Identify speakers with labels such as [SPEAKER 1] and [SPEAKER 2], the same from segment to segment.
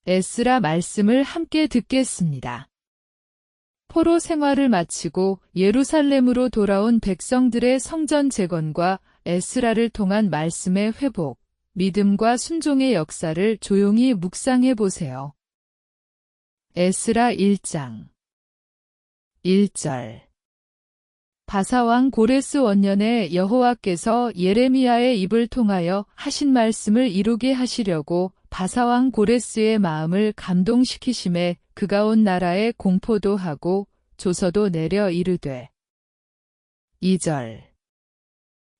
[SPEAKER 1] 에스라 말씀을 함께 듣겠습니다. 포로 생활을 마치고 예루살렘으로 돌아온 백성들의 성전 재건과 에스라를 통한 말씀의 회복, 믿음과 순종의 역사를 조용히 묵상해 보세요. 에스라 1장 1절 바사왕 고레스 원년에 여호와께서 예레미야의 입을 통하여 하신 말씀을 이루게 하시려고 바사왕 고레스의 마음을 감동시키심에 그가 온 나라에 공포도 하고 조서도 내려 이르되 2절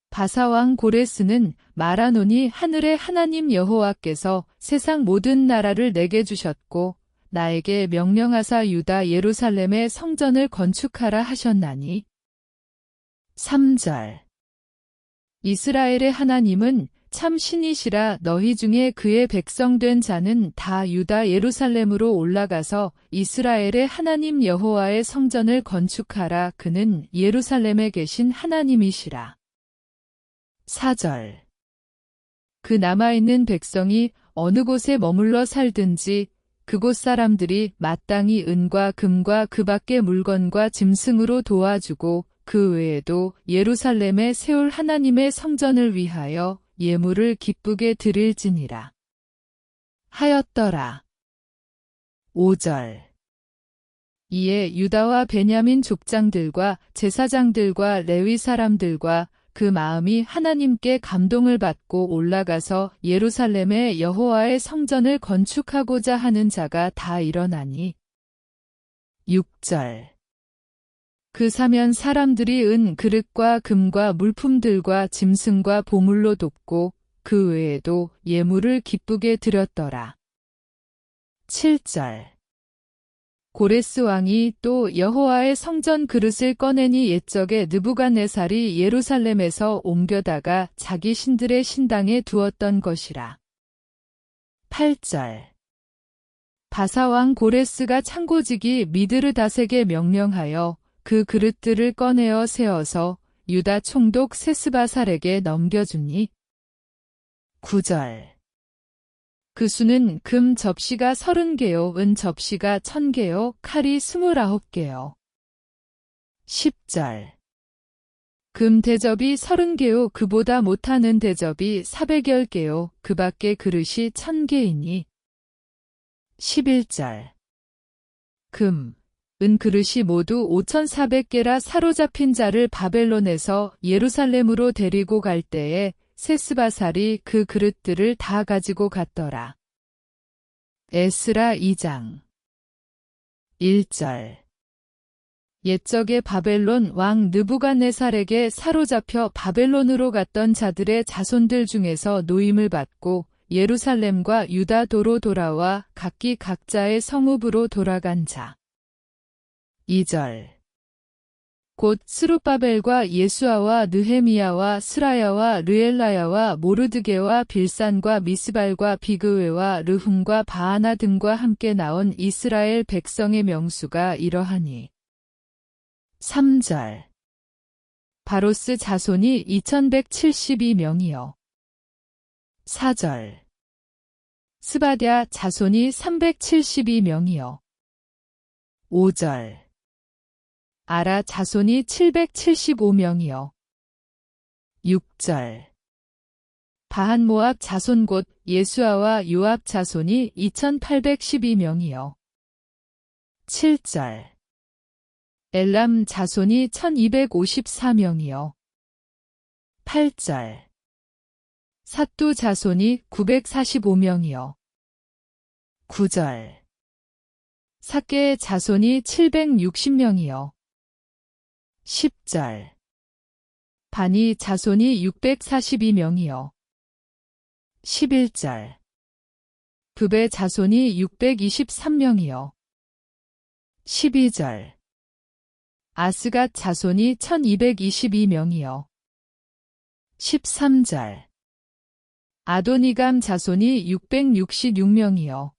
[SPEAKER 1] 바사왕 고레스는 말하노니 하늘의 하나님 여호와께서 세상 모든 나라를 내게 주셨고 나에게 명령하사 유다 예루살렘의 성전을 건축하라 하셨나니 3절 이스라엘의 하나님은 참 신이시라 너희 중에 그의 백성된 자는 다 유다 예루살렘으로 올라가서 이스라엘의 하나님 여호와의 성전을 건축하라 그는 예루살렘에 계신 하나님이시라. 4절 그 남아있는 백성이 어느 곳에 머물러 살든지 그곳 사람들이 마땅히 은과 금과 그 밖의 물건과 짐승으로 도와주고 그 외에도 예루살렘에 세울 하나님의 성전을 위하여 예물을 기쁘게 드릴지니라. 하였더라. 5절 이에 유다와 베냐민 족장들과 제사장들과 레위 사람들과 그 마음이 하나님께 감동을 받고 올라가서 예루살렘에 여호와의 성전을 건축하고자 하는 자가 다 일어나니 6절 그 사면 사람들이 은 그릇과 금과 물품들과 짐승과 보물로 돕고 그 외에도 예물을 기쁘게 드렸더라. 7절 고레스 왕이 또 여호와의 성전 그릇을 꺼내니 옛적에 느부갓네살이 예루살렘에서 옮겨다가 자기 신들의 신당에 두었던 것이라. 8절 바사왕 고레스가 창고지기 미드르다색에 명령하여 그 그릇들을 꺼내어 세워서 유다 총독 세스바살에게 넘겨주니 9절 그 수는 금 접시가 30개요 은 접시가 1000개요 칼이 29개요 10절 금 대접이 30개요 그보다 못하는 대접이 410개요 그 밖의 그릇이 1000개이니 11절 금 은 그릇이 모두 5400개라 사로잡힌 자를 바벨론에서 예루살렘으로 데리고 갈 때에 세스바살이 그 그릇들을 다 가지고 갔더라. 에스라 2장 1절 옛적에 바벨론 왕 느부갓네살에게 사로잡혀 바벨론으로 갔던 자들의 자손들 중에서 노임을 받고 예루살렘과 유다도로 돌아와 각기 각자의 성읍으로 돌아간 자. 2절 곧 스룹바벨과 예수아와 느헤미야와 스라야와 르엘라야와 모르드게와 빌산과 미스발과 비그웨와 르훔과 바하나 등과 함께 나온 이스라엘 백성의 명수가 이러하니 3절 바로스 자손이 2172명이요 4절 스바랴 자손이 372명이요 5절 아라 자손이 775명이요 6절 바한모압 자손 곧 예수아와 요압 자손이 2812명이요 7절 엘람 자손이 1254명이요 8절 삿두 자손이 945명이요 9절 삭개의 자손이 760명이요 10절 바니 자손이 642명이요 11절 브베 자손이 623명이요 12절 아스갓 자손이 1222명이요 13절 아도니감 자손이 666명이요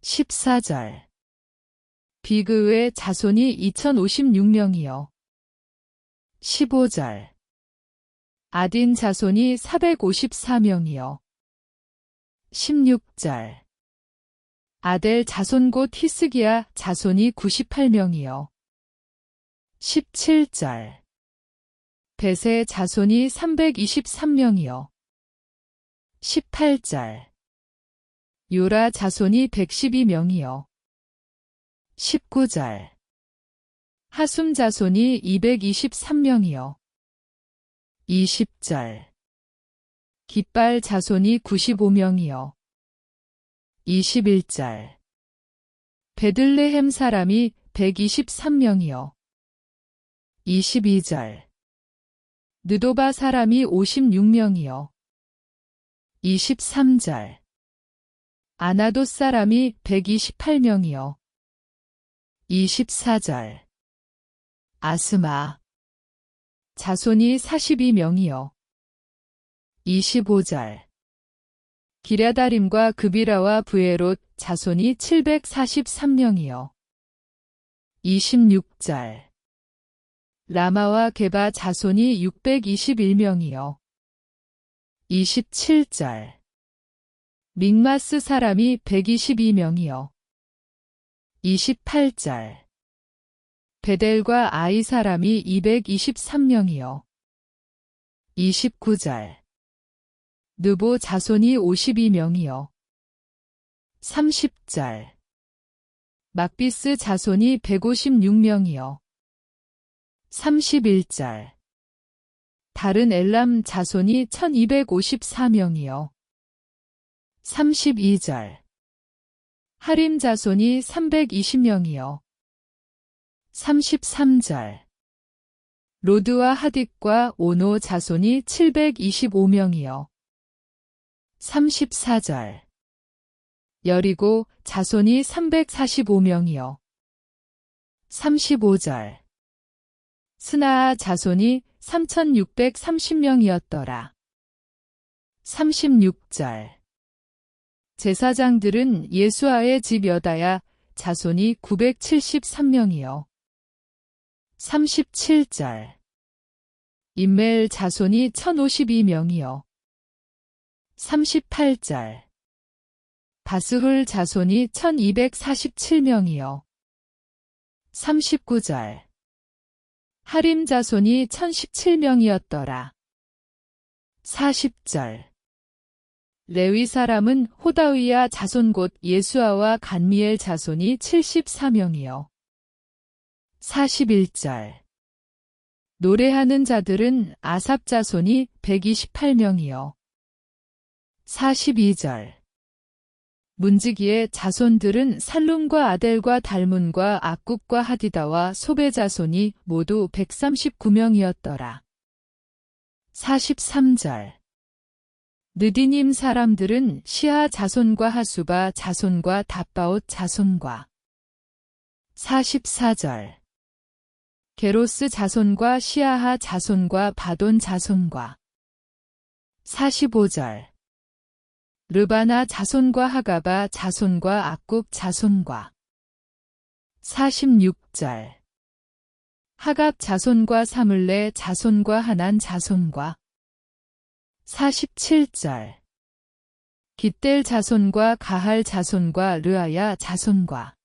[SPEAKER 1] 14절 비그의 자손이 2056명이요 15절 아딘 자손이 454명이요 16절 아델 자손 곧 히스기야 자손이 98명이요. 17절. 벳의 자손이 323명이요. 18절. 요라 자손이 112명이요. 19절. 하숨 자손이 223명이요. 20절. 깃발 자손이 95명이요. 21절. 베들레헴 사람이 123명이요. 22절. 느도바 사람이 56명이요. 23절. 아나돗 사람이 128명이요. 24절. 아스마 자손이 42명이요. 25절. 기랴다림과 그비라와 브에롯 자손이 743명이요. 26절. 라마와 게바 자손이 621명이요. 27절. 믹마스 사람이 122명이요. 28절. 베델과 아이 사람이 223명이요. 29절. 느보 자손이 52명이요. 30절. 막비스 자손이 156명이요. 31절. 다른 엘람 자손이 1254명이요. 32절. 하림 자손이 320명이요. 33절. 로드와 하딕과 오노 자손이 725명이요. 34절. 여리고 자손이 345명이요. 35절. 스나아 자손이 3630명이었더라. 36절. 제사장들은 예수아의 집 여다야 자손이 973명이요. 37절. 임멜 자손이 1052명이요. 38절. 바스훌 자손이 1247명이요. 39절. 하림 자손이 1017명이었더라. 40절. 레위 사람은 호다위야 자손 곧 예수아와 간미엘 자손이 74명이요. 41절. 노래하는 자들은 아삽 자손이 128명이요. 42절. 문지기의 자손들은 살룸과 아델과 달문과 악굽과 하디다와 소베 자손이 모두 139명이었더라. 43절. 느디님 사람들은 시아 자손과 하수바 자손과 답바옷 자손과 44절. 게로스 자손과 시아하 자손과 바돈 자손과 45절. 르바나 자손과 하가바 자손과 악굽 자손과 46절. 하갑 자손과 사물레 자손과 하난 자손과 47절. 깃델 자손과 가할 자손과 르아야 자손과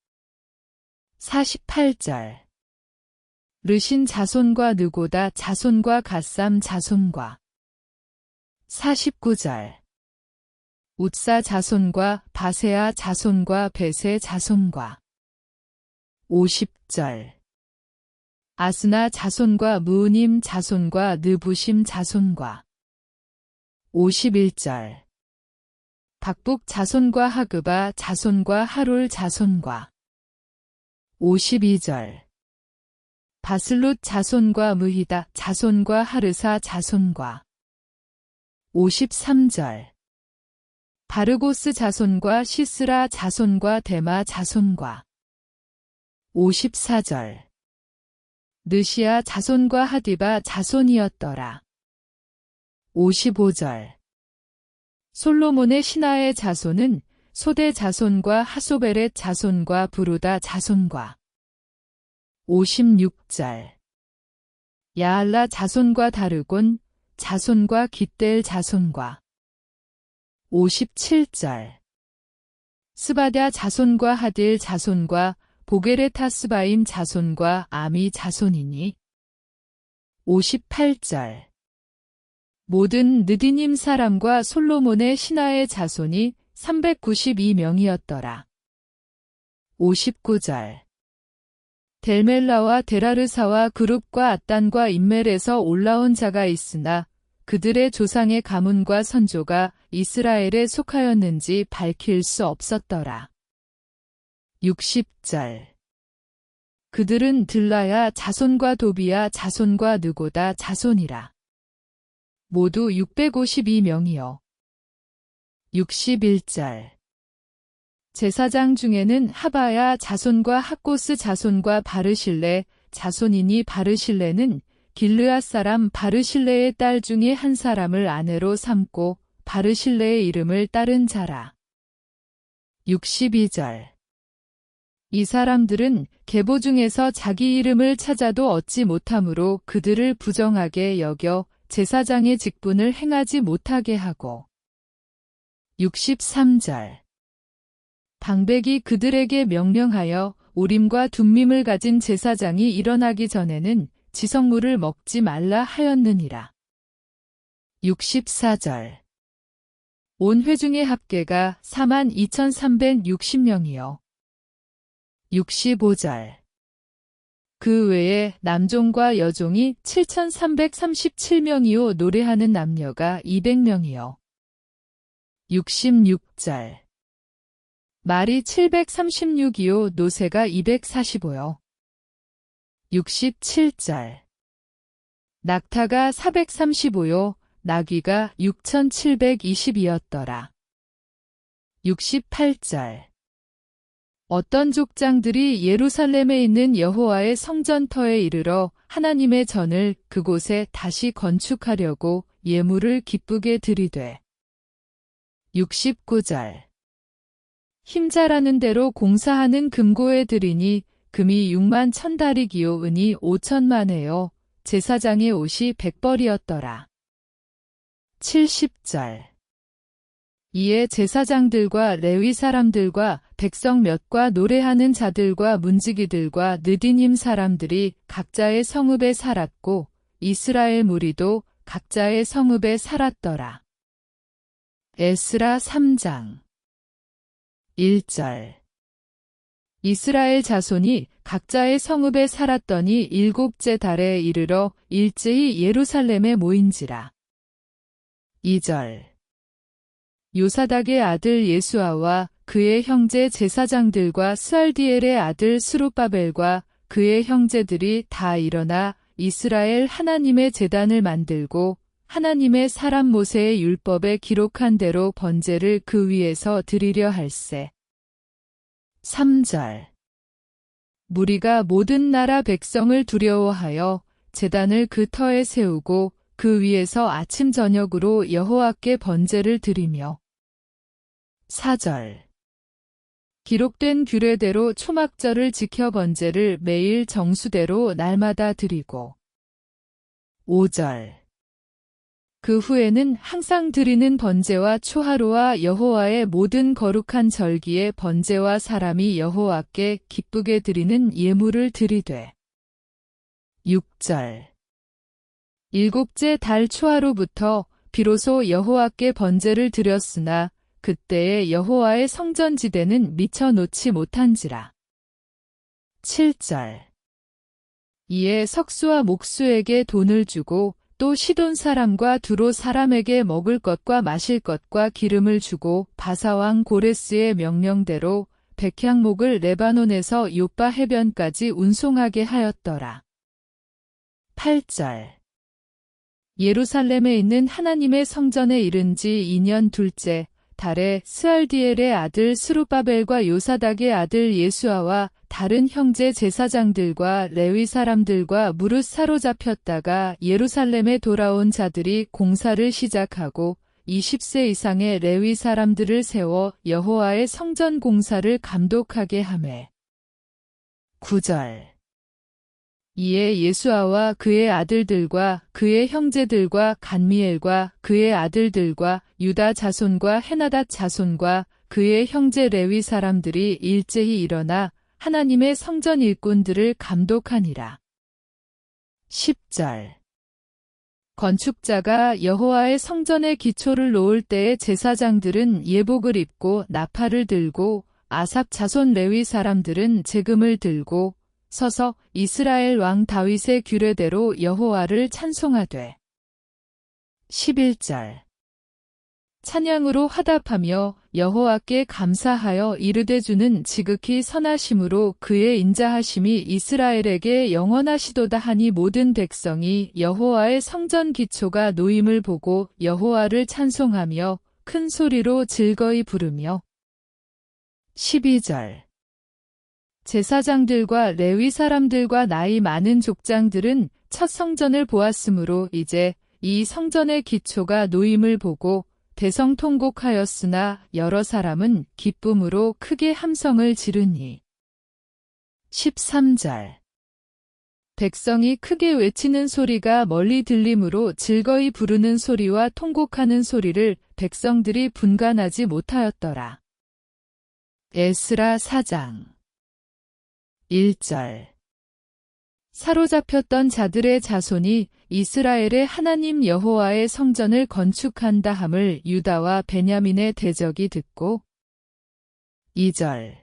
[SPEAKER 1] 48절. 르신 자손과 느고다 자손과 갓삼 자손과 49절. 웃사 자손과 바세아 자손과 베세 자손과 50절. 아스나 자손과 무우님 자손과 느부심 자손과 51절. 박북 자손과 하그바 자손과 하롤 자손과 52절. 바슬룻 자손과 무히다 자손과 하르사 자손과 53절. 바르고스 자손과 시스라 자손과 데마 자손과 54절. 느시아 자손과 하디바 자손이었더라. 55절. 솔로몬의 신하의 자손은 소대 자손과 하소베렛 자손과 부르다 자손과 56절. 야알라 자손과 다르곤 자손과 깃델 자손과 57절. 스바랴 자손과 하딜 자손과 보게레타스바임 자손과 아미 자손이니. 58절. 모든 느디님 사람과 솔로몬의 신하의 자손이 392명이었더라. 59절. 델멜라와 데라르사와 그룹과 앗단과 인멜에서 올라온 자가 있으나 그들의 조상의 가문과 선조가 이스라엘에 속하였는지 밝힐 수 없었더라. 60절. 그들은 들라야 자손과 도비야 자손과 느고다 자손이라. 모두 652명이요. 61절. 제사장 중에는 하바야 자손과 학고스 자손과 바르실레 자손이니 바르실레는 길르앗 사람 바르실레의 딸 중에 한 사람을 아내로 삼고 바르실레의 이름을 따른 자라. 62절. 이 사람들은 계보 중에서 자기 이름을 찾아도 얻지 못하므로 그들을 부정하게 여겨 제사장의 직분을 행하지 못하게 하고. 63절. 방백이 그들에게 명령하여 우림과 둠밈을 가진 제사장이 일어나기 전에는 지성물을 먹지 말라 하였느니라. 64절. 온 회중의 합계가 42,360명이요. 65절. 그 외에 남종과 여종이 7,337명이요 노래하는 남녀가 200명이요. 66절. 말이 736이요 노새가 245요. 67절. 낙타가 435요 나귀가 6,720이었더라. 68절. 어떤 족장들이 예루살렘에 있는 여호와의 성전터에 이르러 하나님의 전을 그곳에 다시 건축하려고 예물을 기쁘게 드리되. 69절. 힘자라는 대로 공사하는 금고에 드리니 금이 6만 1,000다리기요 은이 5천만회요 제사장의 옷이 100벌이었더라. 70절. 이에 제사장들과 레위 사람들과 백성 몇과 노래하는 자들과 문지기들과 느디님 사람들이 각자의 성읍에 살았고 이스라엘 무리도 각자의 성읍에 살았더라. 에스라 3장 1절. 이스라엘 자손이 각자의 성읍에 살았더니 7째 달에 이르러 일제히 예루살렘에 모인지라. 2절. 요사닥의 아들 예수아와 그의 형제 제사장들과 스알디엘의 아들 스룹바벨과 그의 형제들이 다 일어나 이스라엘 하나님의 제단을 만들고 하나님의 사람 모세의 율법에 기록한 대로 번제를 그 위에서 드리려 할세. 3절. 무리가 모든 나라 백성을 두려워하여 제단을 그 터에 세우고 그 위에서 아침 저녁으로 여호와께 번제를 드리며. 4절. 기록된 규례대로 초막절을 지켜 번제를 매일 정수대로 날마다 드리고. 5절. 그 후에는 항상 드리는 번제와 초하루와 여호와의 모든 거룩한 절기에 번제와 사람이 여호와께 기쁘게 드리는 예물을 드리되. 6절. 7째 달 초하루부터 비로소 여호와께 번제를 드렸으나 그때에 여호와의 성전지대는 미쳐 놓지 못한지라. 7절. 이에 석수와 목수에게 돈을 주고 또 시돈 사람과 두로 사람에게 먹을 것과 마실 것과 기름을 주고 바사왕 고레스의 명령대로 백향목을 레바논에서 요빠 해변까지 운송하게 하였더라. 8절. 예루살렘에 있는 하나님의 성전에 이른 지 2년 둘째 달에 스알디엘의 아들 스룹바벨과 요사닥의 아들 예수아와 다른 형제 제사장들과 레위 사람들과 무릇 사로잡혔다가 예루살렘에 돌아온 자들이 공사를 시작하고 20세 이상의 레위 사람들을 세워 여호와의 성전 공사를 감독하게 하매. 9절. 이에 예수아와 그의 아들들과 그의 형제들과 간미엘과 그의 아들들과 유다 자손과 헤나닷 자손과 그의 형제 레위 사람들이 일제히 일어나 하나님의 성전 일꾼들을 감독하니라. 10절. 건축자가 여호와의 성전의 기초를 놓을 때에 제사장들은 예복을 입고 나팔을 들고 아삽 자손 레위 사람들은 제금을 들고 서서 이스라엘 왕 다윗의 규례대로 여호와를 찬송하되. 11절. 찬양으로 화답하며 여호와께 감사하여 이르되 주는 지극히 선하심으로 그의 인자하심이 이스라엘에게 영원하시도다 하니 모든 백성이 여호와의 성전 기초가 놓임을 보고 여호와를 찬송하며 큰 소리로 즐거이 부르며. 12절. 제사장들과 레위 사람들과 나이 많은 족장들은 첫 성전을 보았으므로 이제 이 성전의 기초가 놓임을 보고 대성통곡하였으나 여러 사람은 기쁨으로 크게 함성을 지르니. 13절. 백성이 크게 외치는 소리가 멀리 들림으로 즐거이 부르는 소리와 통곡하는 소리를 백성들이 분간하지 못하였더라. 에스라 4장. 1절. 사로잡혔던 자들의 자손이 이스라엘의 하나님 여호와의 성전을 건축한다 함을 유다와 베냐민의 대적이 듣고. 2절.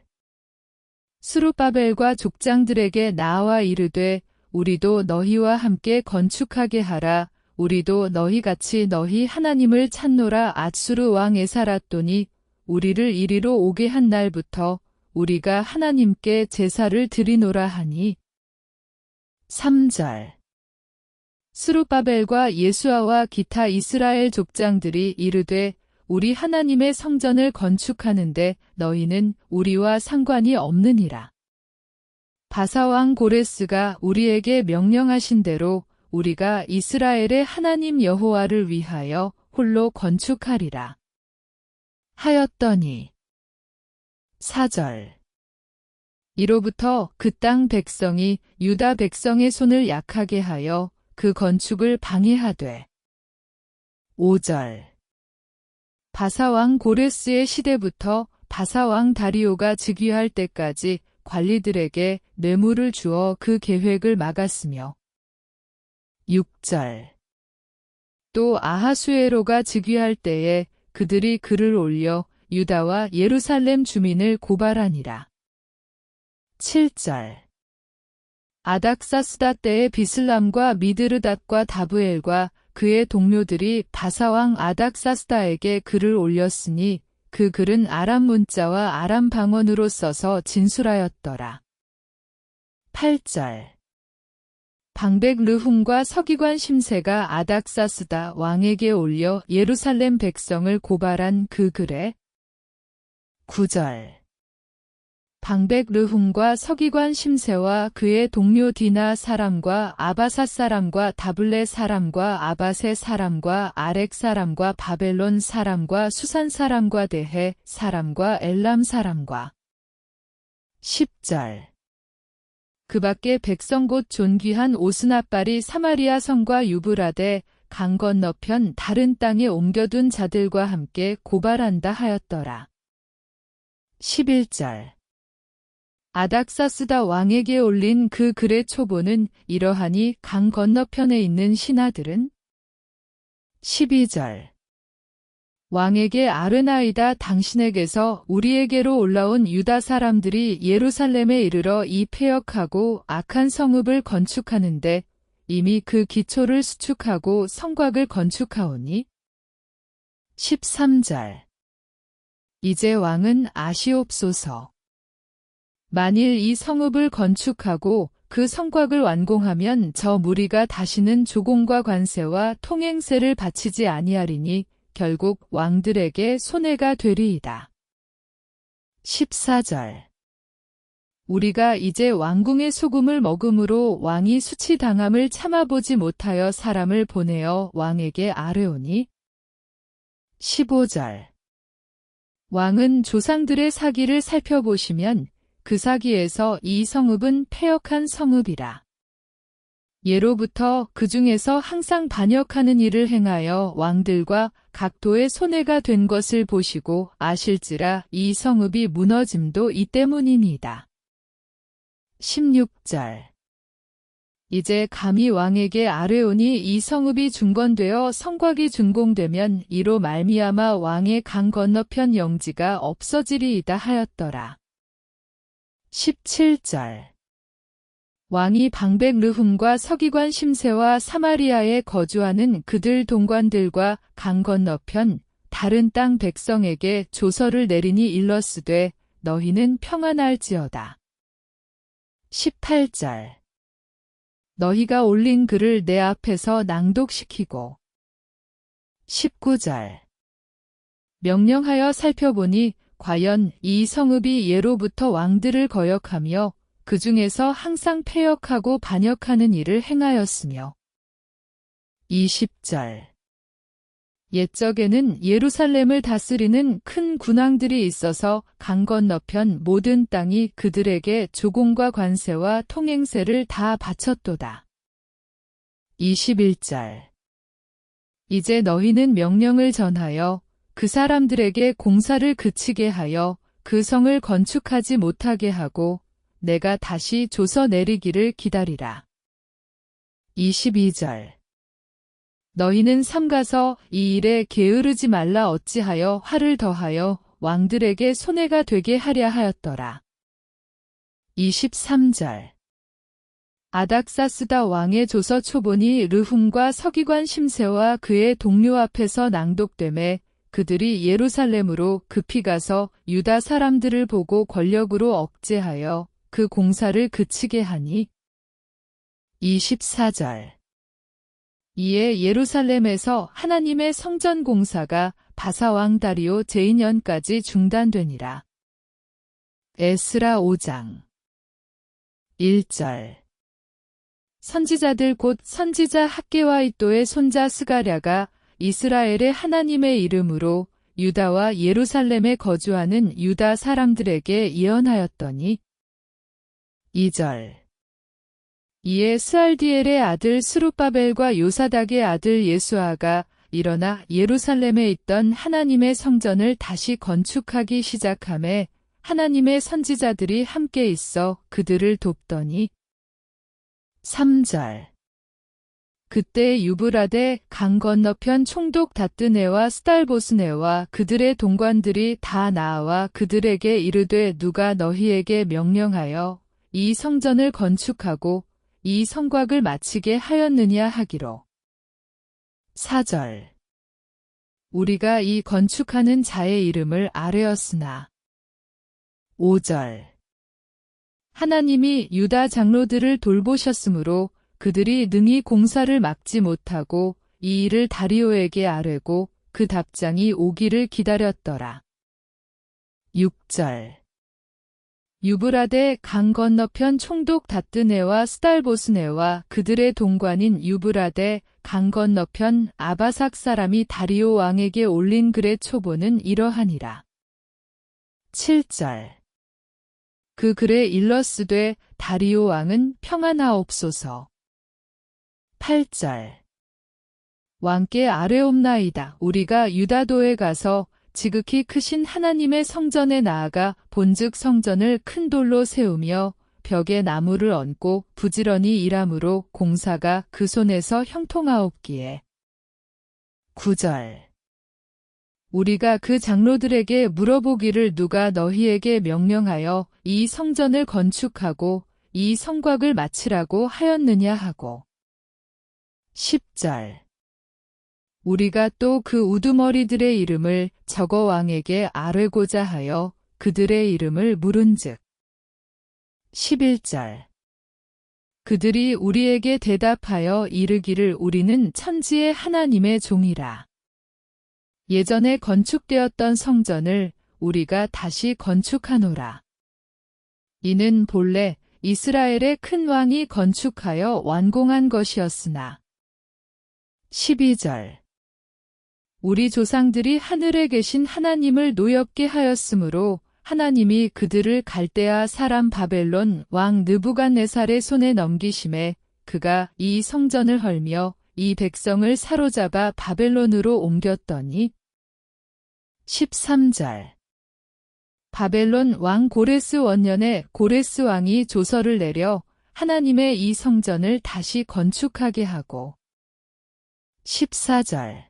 [SPEAKER 1] 스룹바벨과 족장들에게 나와 이르되 우리도 너희와 함께 건축하게 하라. 우리도 너희같이 너희 하나님을 찾노라. 앗수르 왕 에사랐더니 우리를 이리로 오게 한 날부터 우리가 하나님께 제사를 드리노라 하니. 3절. 스룹바벨과 예수아와 기타 이스라엘 족장들이 이르되 우리 하나님의 성전을 건축하는데 너희는 우리와 상관이 없느니라. 바사왕 고레스가 우리에게 명령하신 대로 우리가 이스라엘의 하나님 여호와를 위하여 홀로 건축하리라 하였더니. 4절. 이로부터 그 땅 백성이 유다 백성의 손을 약하게 하여 그 건축을 방해하되. 5절. 바사왕 고레스의 시대부터 바사왕 다리오가 즉위할 때까지 관리들에게 뇌물을 주어 그 계획을 막았으며. 6절. 또 아하수에로가 즉위할 때에 그들이 글을 올려 유다와 예루살렘 주민을 고발하니라. 7절. 아닥사스다 때에 비슬람과 미드르닷과 다브엘과 그의 동료들이 바사왕 아닥사스다에게 글을 올렸으니 그 글은 아람 문자와 아람 방언으로 써서 진술하였더라. 8절. 방백 르훔과 서기관 심세가 아닥사스다 왕에게 올려 예루살렘 백성을 고발한 그 글에. 9절. 방백 르훔과 서기관 심세와 그의 동료 디나 사람과 아바사 사람과 다블레 사람과 아바세 사람과 아렉 사람과 바벨론 사람과 수산 사람과 대해 사람과 엘람 사람과. 10절. 그 밖에 백성 곧 존귀한 오스나빨이 사마리아 성과 유브라데 강 건너편 다른 땅에 옮겨둔 자들과 함께 고발한다 하였더라. 11절. 아닥사스다 왕에게 올린 그 글의 초보는 이러하니 강 건너편에 있는 신하들은. 12절. 왕에게 아르나이다 당신에게서 우리에게로 올라온 유다 사람들이 예루살렘에 이르러 이 폐역하고 악한 성읍을 건축하는데 이미 그 기초를 수축하고 성곽을 건축하오니. 13절. 이제 왕은 아시옵소서. 만일 이 성읍을 건축하고 그 성곽을 완공하면 저 무리가 다시는 조공과 관세와 통행세를 바치지 아니하리니 결국 왕들에게 손해가 되리이다. 14절. 우리가 이제 왕궁의 소금을 먹음으로 왕이 수치당함을 참아보지 못하여 사람을 보내어 왕에게 아뢰오니. 15절. 왕은 조상들의 사기를 살펴보시면 그 사기에서 이 성읍은 패역한 성읍이라. 예로부터 그 중에서 항상 반역하는 일을 행하여 왕들과 각도의 손해가 된 것을 보시고 아실지라 이 성읍이 무너짐도 이 때문이니이다. 16절. 이제 감히 왕에게 아뢰오니 이 성읍이 중건되어 성곽이 준공되면 이로 말미암아 왕의 강 건너편 영지가 없어지리이다 하였더라. 17절. 왕이 방백 르훔과 서기관 심세와 사마리아에 거주하는 그들 동관들과 강 건너편 다른 땅 백성에게 조서를 내리니 일러스되 너희는 평안할지어다. 18절. 너희가 올린 글을 내 앞에서 낭독시키고. 19절. 명령하여 살펴보니 과연 이 성읍이 예로부터 왕들을 거역하며 그 중에서 항상 패역하고 반역하는 일을 행하였으며. 20절. 옛적에는 예루살렘을 다스리는 큰 군왕들이 있어서 강 건너편 모든 땅이 그들에게 조공과 관세와 통행세를 다 바쳤도다. 21절. 이제 너희는 명령을 전하여 그 사람들에게 공사를 그치게 하여 그 성을 건축하지 못하게 하고 내가 다시 조서 내리기를 기다리라. 22절. 너희는 삼가서 이 일에 게으르지 말라 어찌하여 화를 더하여 왕들에게 손해가 되게 하랴 하였더라. 23절. 아닥사스다 왕의 조서 초본이 르훔과 서기관 심세와 그의 동료 앞에서 낭독되매 그들이 예루살렘으로 급히 가서 유다 사람들을 보고 권력으로 억제하여 그 공사를 그치게 하니. 24절. 이에 예루살렘에서 하나님의 성전 공사가 바사왕 다리오 제2년까지 중단되니라. 에스라 5장 1절. 선지자들 곧 선지자 학개와 이또의 손자 스가랴가 이스라엘의 하나님의 이름으로 유다와 예루살렘에 거주하는 유다 사람들에게 예언하였더니. 2절. 이에 스알디엘의 아들 스룹바벨과 요사닥의 아들 예수아가 일어나 예루살렘에 있던 하나님의 성전을 다시 건축하기 시작하매 하나님의 선지자들이 함께 있어 그들을 돕더니. 3절. 그때 유브라데 강 건너편 총독 다뜨네와 스달보스네와 그들의 동관들이 다 나와 그들에게 이르되 누가 너희에게 명령하여 이 성전을 건축하고 이 성곽을 마치게 하였느냐 하기로. 4절. 우리가 이 건축하는 자의 이름을 아뢰었으나. 5절. 하나님이 유다 장로들을 돌보셨으므로 그들이 능히 공사를 막지 못하고 이 일을 다리오에게 아뢰고 그 답장이 오기를 기다렸더라. 6절. 유브라데 강 건너편 총독 다뜨네와 스달보스네와 그들의 동관인 유브라데 강 건너편 아바삭 사람이 다리오 왕에게 올린 글의 초본은 이러하니라. 7절. 그 글에 일러스되 다리오 왕은 평안하옵소서. 8절. 왕께 아뢰옵나이다. 우리가 유다도에 가서 지극히 크신 하나님의 성전에 나아가 본즉 성전을 큰 돌로 세우며 벽에 나무를 얹고 부지런히 일함으로 공사가 그 손에서 형통하옵기에. 9절. 우리가 그 장로들에게 물어보기를 누가 너희에게 명령하여 이 성전을 건축하고 이 성곽을 마치라고 하였느냐 하고. 10절. 우리가 또 그 우두머리들의 이름을 저거 왕에게 아뢰고자 하여 그들의 이름을 물은즉. 11절. 그들이 우리에게 대답하여 이르기를 우리는 천지의 하나님의 종이라. 예전에 건축되었던 성전을 우리가 다시 건축하노라. 이는 본래 이스라엘의 큰 왕이 건축하여 완공한 것이었으나. 12절. 우리 조상들이 하늘에 계신 하나님을 노엽게 하였으므로 하나님이 그들을 갈대아 사람 바벨론 왕 느부갓네살의 손에 넘기심에 그가 이 성전을 헐며 이 백성을 사로잡아 바벨론으로 옮겼더니 13절 바벨론 왕 고레스 원년에 고레스 왕이 조서를 내려 하나님의 이 성전을 다시 건축하게 하고 14절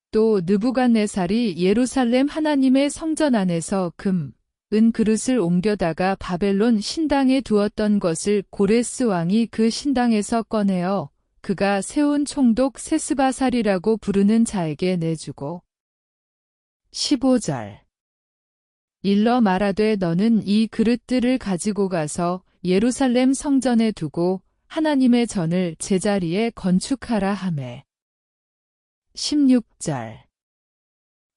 [SPEAKER 1] 또 느부갓네살이 예루살렘 하나님의 성전 안에서 금, 은 그릇을 옮겨다가 바벨론 신당에 두었던 것을 고레스 왕이 그 신당에서 꺼내어 그가 세운 총독 세스바살이라고 부르는 자에게 내주고 15절 일러 말하되 너는 이 그릇들을 가지고 가서 예루살렘 성전에 두고 하나님의 전을 제자리에 건축하라 하매 16절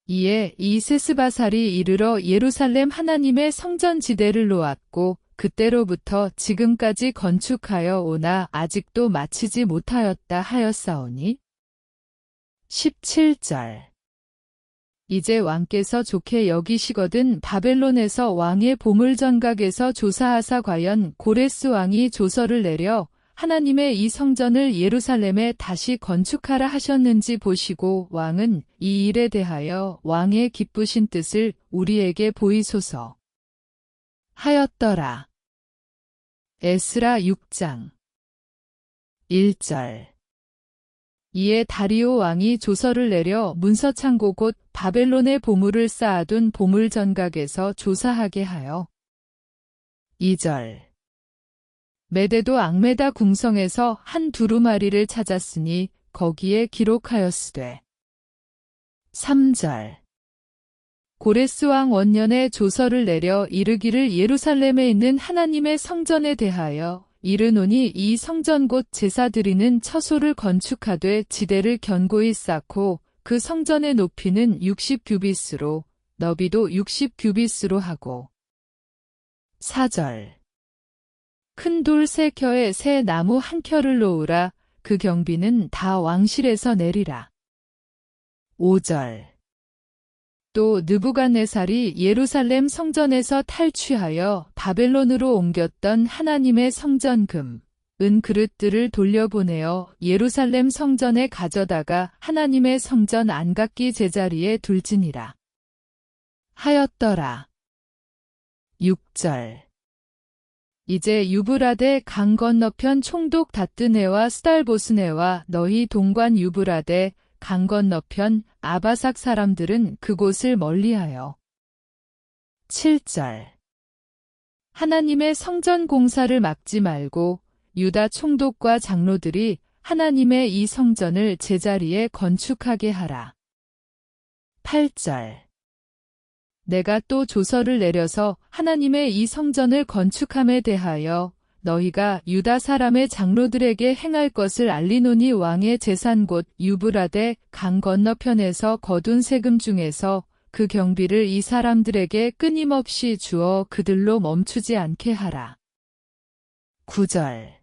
[SPEAKER 1] 이에 이 세스바살이 이르러 예루살렘 하나님의 성전 지대를 놓았고 그때로부터 지금까지 건축하여 오나 아직도 마치지 못하였다 하였사오니 17절 이제 왕께서 좋게 여기시거든 바벨론에서 왕의 보물전각에서 조사하사 과연 고레스 왕이 조서를 내려 하나님의 이 성전을 예루살렘에 다시 건축하라 하셨는지 보시고 왕은 이 일에 대하여 왕의 기쁘신 뜻을 우리에게 보이소서 하였더라. 에스라 6장 1절 이에 다리오 왕이 조서를 내려 문서창고 곧 바벨론의 보물을 쌓아둔 보물전각에서 조사하게 하여 2절 메대도 앙메다 궁성에서 한 두루마리를 찾았으니 거기에 기록하였으되 3절 고레스 왕 원년에 조서를 내려 이르기를 예루살렘에 있는 하나님의 성전에 대하여 이르노니 이 성전 곧 제사 드리는 처소를 건축하되 지대를 견고히 쌓고 그 성전의 높이는 60규빗으로 너비도 60규빗으로 하고 4절 큰 돌 3켜에 새 나무 1켜를 놓으라. 그 경비는 다 왕실에서 내리라. 5절 또 느부갓네살이 예루살렘 성전에서 탈취하여 바벨론으로 옮겼던 하나님의 성전 금, 은 그릇들을 돌려보내어 예루살렘 성전에 가져다가 하나님의 성전 안각기 제자리에 둘지니라. 하였더라. 6절 이제 유브라데 강 건너편 총독 다뜨네와 스달보스네와 너희 동관 유브라데 강 건너편 아바삭 사람들은 그곳을 멀리하여 7절 하나님의 성전 공사를 막지 말고 유다 총독과 장로들이 하나님의 이 성전을 제자리에 건축하게 하라. 8절 내가 또 조서를 내려서 하나님의 이 성전을 건축함에 대하여 너희가 유다 사람의 장로들에게 행할 것을 알리노니 왕의 재산 곧 유브라데 강 건너편에서 거둔 세금 중에서 그 경비를 이 사람들에게 끊임없이 주어 그들로 멈추지 않게 하라. 9절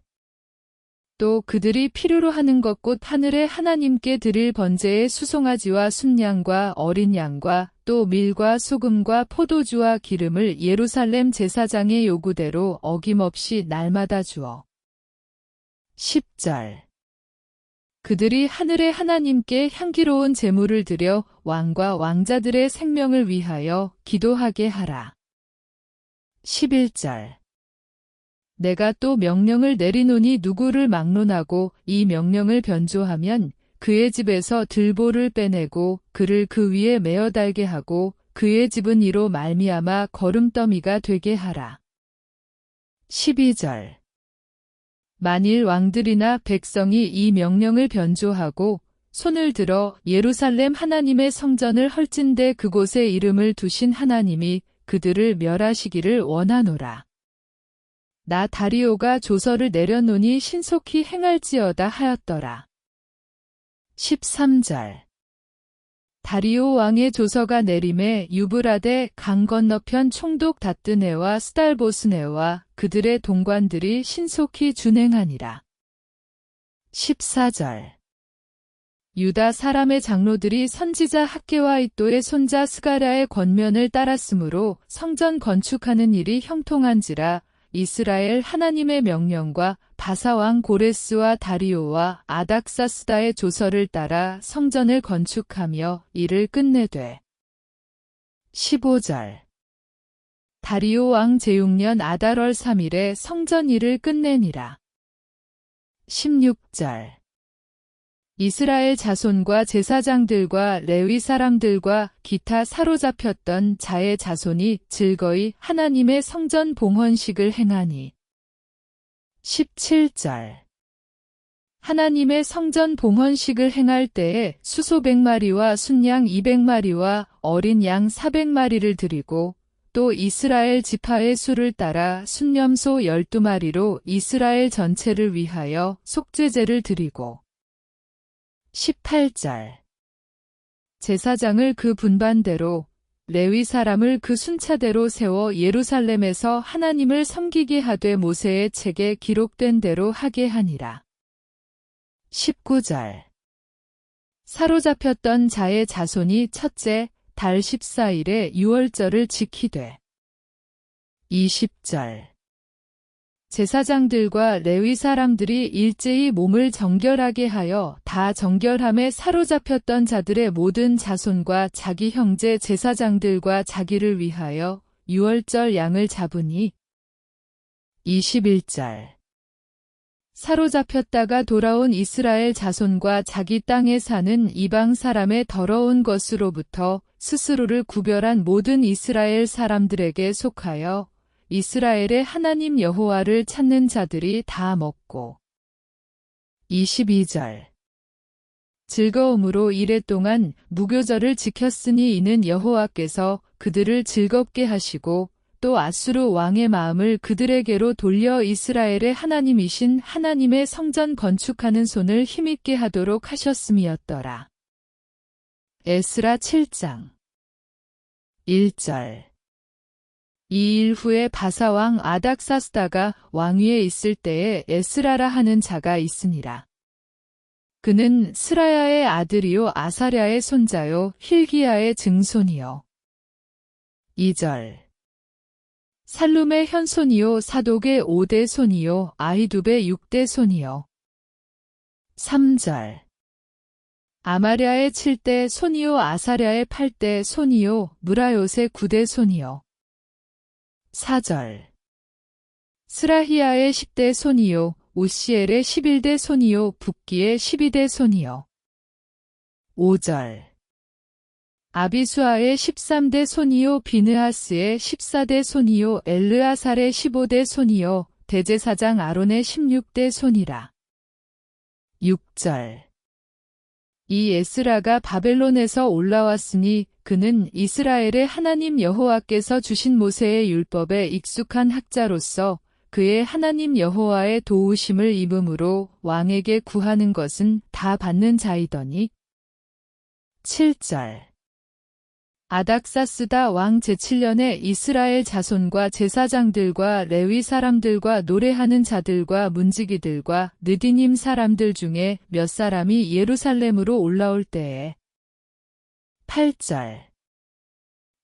[SPEAKER 1] 또 그들이 필요로 하는 것 곧 하늘의 하나님께 드릴 번제의 수송아지와 순양과 어린 양과 또 밀과 소금과 포도주와 기름을 예루살렘 제사장의 요구대로 어김없이 날마다 주어 10절 그들이 하늘의 하나님께 향기로운 제물을 드려 왕과 왕자들의 생명을 위하여 기도하게 하라. 11절 내가 또 명령을 내리노니 누구를 막론하고 이 명령을 변조하면 그의 집에서 들보를 빼내고 그를 그 위에 메어 달게 하고 그의 집은 이로 말미암아 거름더미가 되게 하라. 12절 만일 왕들이나 백성이 이 명령을 변조하고 손을 들어 예루살렘 하나님의 성전을 헐진대 그곳에 이름을 두신 하나님이 그들을 멸하시기를 원하노라. 나 다리오가 조서를 내려놓으니 신속히 행할지어다 하였더라. 13절 다리오 왕의 조서가 내림에 유브라데 강 건너편 총독 다뜨네와 스달보스네와 그들의 동관들이 신속히 준행하니라. 14절 유다 사람의 장로들이 선지자 학개와 이또의 손자 스가랴의 권면을 따랐으므로 성전 건축하는 일이 형통한지라 이스라엘 하나님의 명령과 바사왕 고레스와 다리오와 아닥사스다의 조서를 따라 성전을 건축하며 이를 끝내되 15절 다리오 왕 제6년 아달월 3일에 성전 일을 끝내니라. 16절 이스라엘 자손과 제사장들과 레위 사람들과 기타 사로잡혔던 자의 자손이 즐거이 하나님의 성전 봉헌식을 행하니. 17절 하나님의 성전 봉헌식을 행할 때에 수소 100마리와 순양 200마리와 어린 양 400마리를 드리고 또 이스라엘 지파의 수를 따라 순념소 12마리로 이스라엘 전체를 위하여 속죄제를 드리고 18절 제사장을 그 분반대로 레위 사람을 그 순차대로 세워 예루살렘에서 하나님을 섬기게 하되 모세의 책에 기록된 대로 하게 하니라. 19절 사로잡혔던 자의 자손이 첫째 달 14일에 유월절을 지키되 20절 제사장들과 레위 사람들이 일제히 몸을 정결하게 하여 다 정결함에 사로잡혔던 자들의 모든 자손과 자기 형제 제사장들과 자기를 위하여 유월절 양을 잡으니 21절 사로잡혔다가 돌아온 이스라엘 자손과 자기 땅에 사는 이방 사람의 더러운 것으로부터 스스로를 구별한 모든 이스라엘 사람들에게 속하여 이스라엘의 하나님 여호와를 찾는 자들이 다 먹고 22절 즐거움으로 이랫동안 무교절을 지켰으니 이는 여호와께서 그들을 즐겁게 하시고 또 아수르 왕의 마음을 그들에게로 돌려 이스라엘의 하나님이신 하나님의 성전 건축하는 손을 힘있게 하도록 하셨음이었더라. 에스라 7장 1절 이 일 후에 바사왕 아닥사스다가 왕위에 있을 때에 에스라라 하는 자가 있으니라. 그는 스라야의 아들이요 아사랴의 손자요 힐기야의 증손이요. 2절 살룸의 현손이요 사독의 5대 손이요 아히둡의 6대 손이요. 3절 아마랴의 7대 손이요 아사랴의 8대 손이요 무라요의 9대 손이요. 4절 스라히야의 10대 손이요 우시엘의 11대 손이요 붓기의 12대 손이요. 5절 아비수아의 13대 손이요 비느하스의 14대 손이요 엘르아살의 15대 손이요 대제사장 아론의 16대 손이라. 6절 이 에스라가 바벨론에서 올라왔으니 그는 이스라엘의 하나님 여호와께서 주신 모세의 율법에 익숙한 학자로서 그의 하나님 여호와의 도우심을 입음으로 왕에게 구하는 것은 다 받는 자이더니. 7절 아닥사스다 왕 제7년에 이스라엘 자손과 제사장들과 레위 사람들과 노래하는 자들과 문지기들과 느디님 사람들 중에 몇 사람이 예루살렘으로 올라올 때에 8절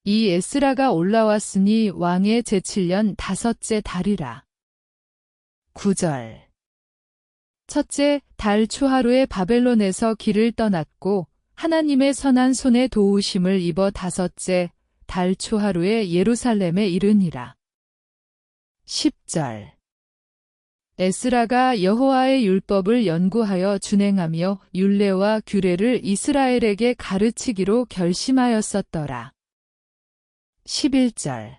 [SPEAKER 1] 이 에스라가 올라왔으니 왕의 제7년 다섯째 달이라. 9절 첫째 달 초하루에 바벨론에서 길을 떠났고 하나님의 선한 손의 도우심을 입어 다섯째 달 초하루에 예루살렘에 이르니라. 10절 에스라가 여호와의 율법을 연구하여 준행하며 율례와 규례를 이스라엘에게 가르치기로 결심하였었더라. 11절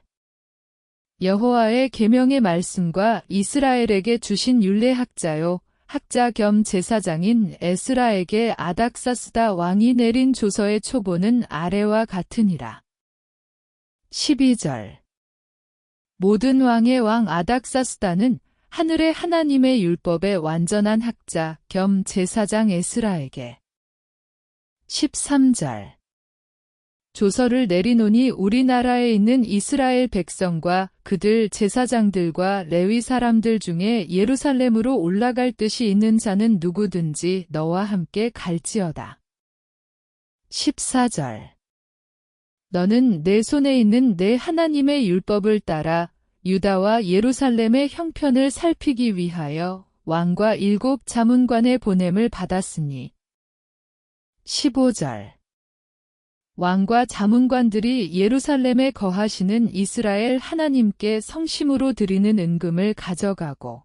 [SPEAKER 1] 여호와의 계명의 말씀과 이스라엘에게 주신 율례학자요 학자 겸 제사장인 에스라에게 아닥사스다 왕이 내린 조서의 초본은 아래와 같으니라. 12절 모든 왕의 왕 아닥사스다는 하늘의 하나님의 율법의 완전한 학자 겸 제사장 에스라에게 13절 조서를 내리노니 우리나라에 있는 이스라엘 백성과 그들 제사장들과 레위 사람들 중에 예루살렘으로 올라갈 뜻이 있는 자는 누구든지 너와 함께 갈지어다. 14절 너는 내 손에 있는 내 하나님의 율법을 따라 유다와 예루살렘의 형편을 살피기 위하여 왕과 7 자문관의 보냄을 받았으니 15절 왕과 자문관들이 예루살렘에 거하시는 이스라엘 하나님께 성심으로 드리는 은금을 가져가고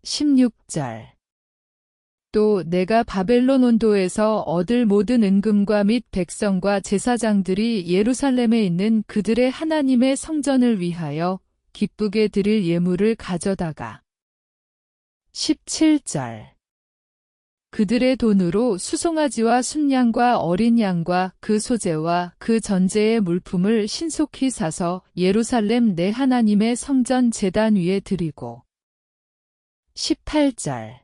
[SPEAKER 1] 16절 또 내가 바벨론 온도에서 얻을 모든 은금과 및 백성과 제사장들이 예루살렘에 있는 그들의 하나님의 성전을 위하여 기쁘게 드릴 예물을 가져다가 17절 그들의 돈으로 수송아지와 순양과 어린 양과 그 소재와 그 전제의 물품을 신속히 사서 예루살렘 내 하나님의 성전 제단 위에 드리고 18절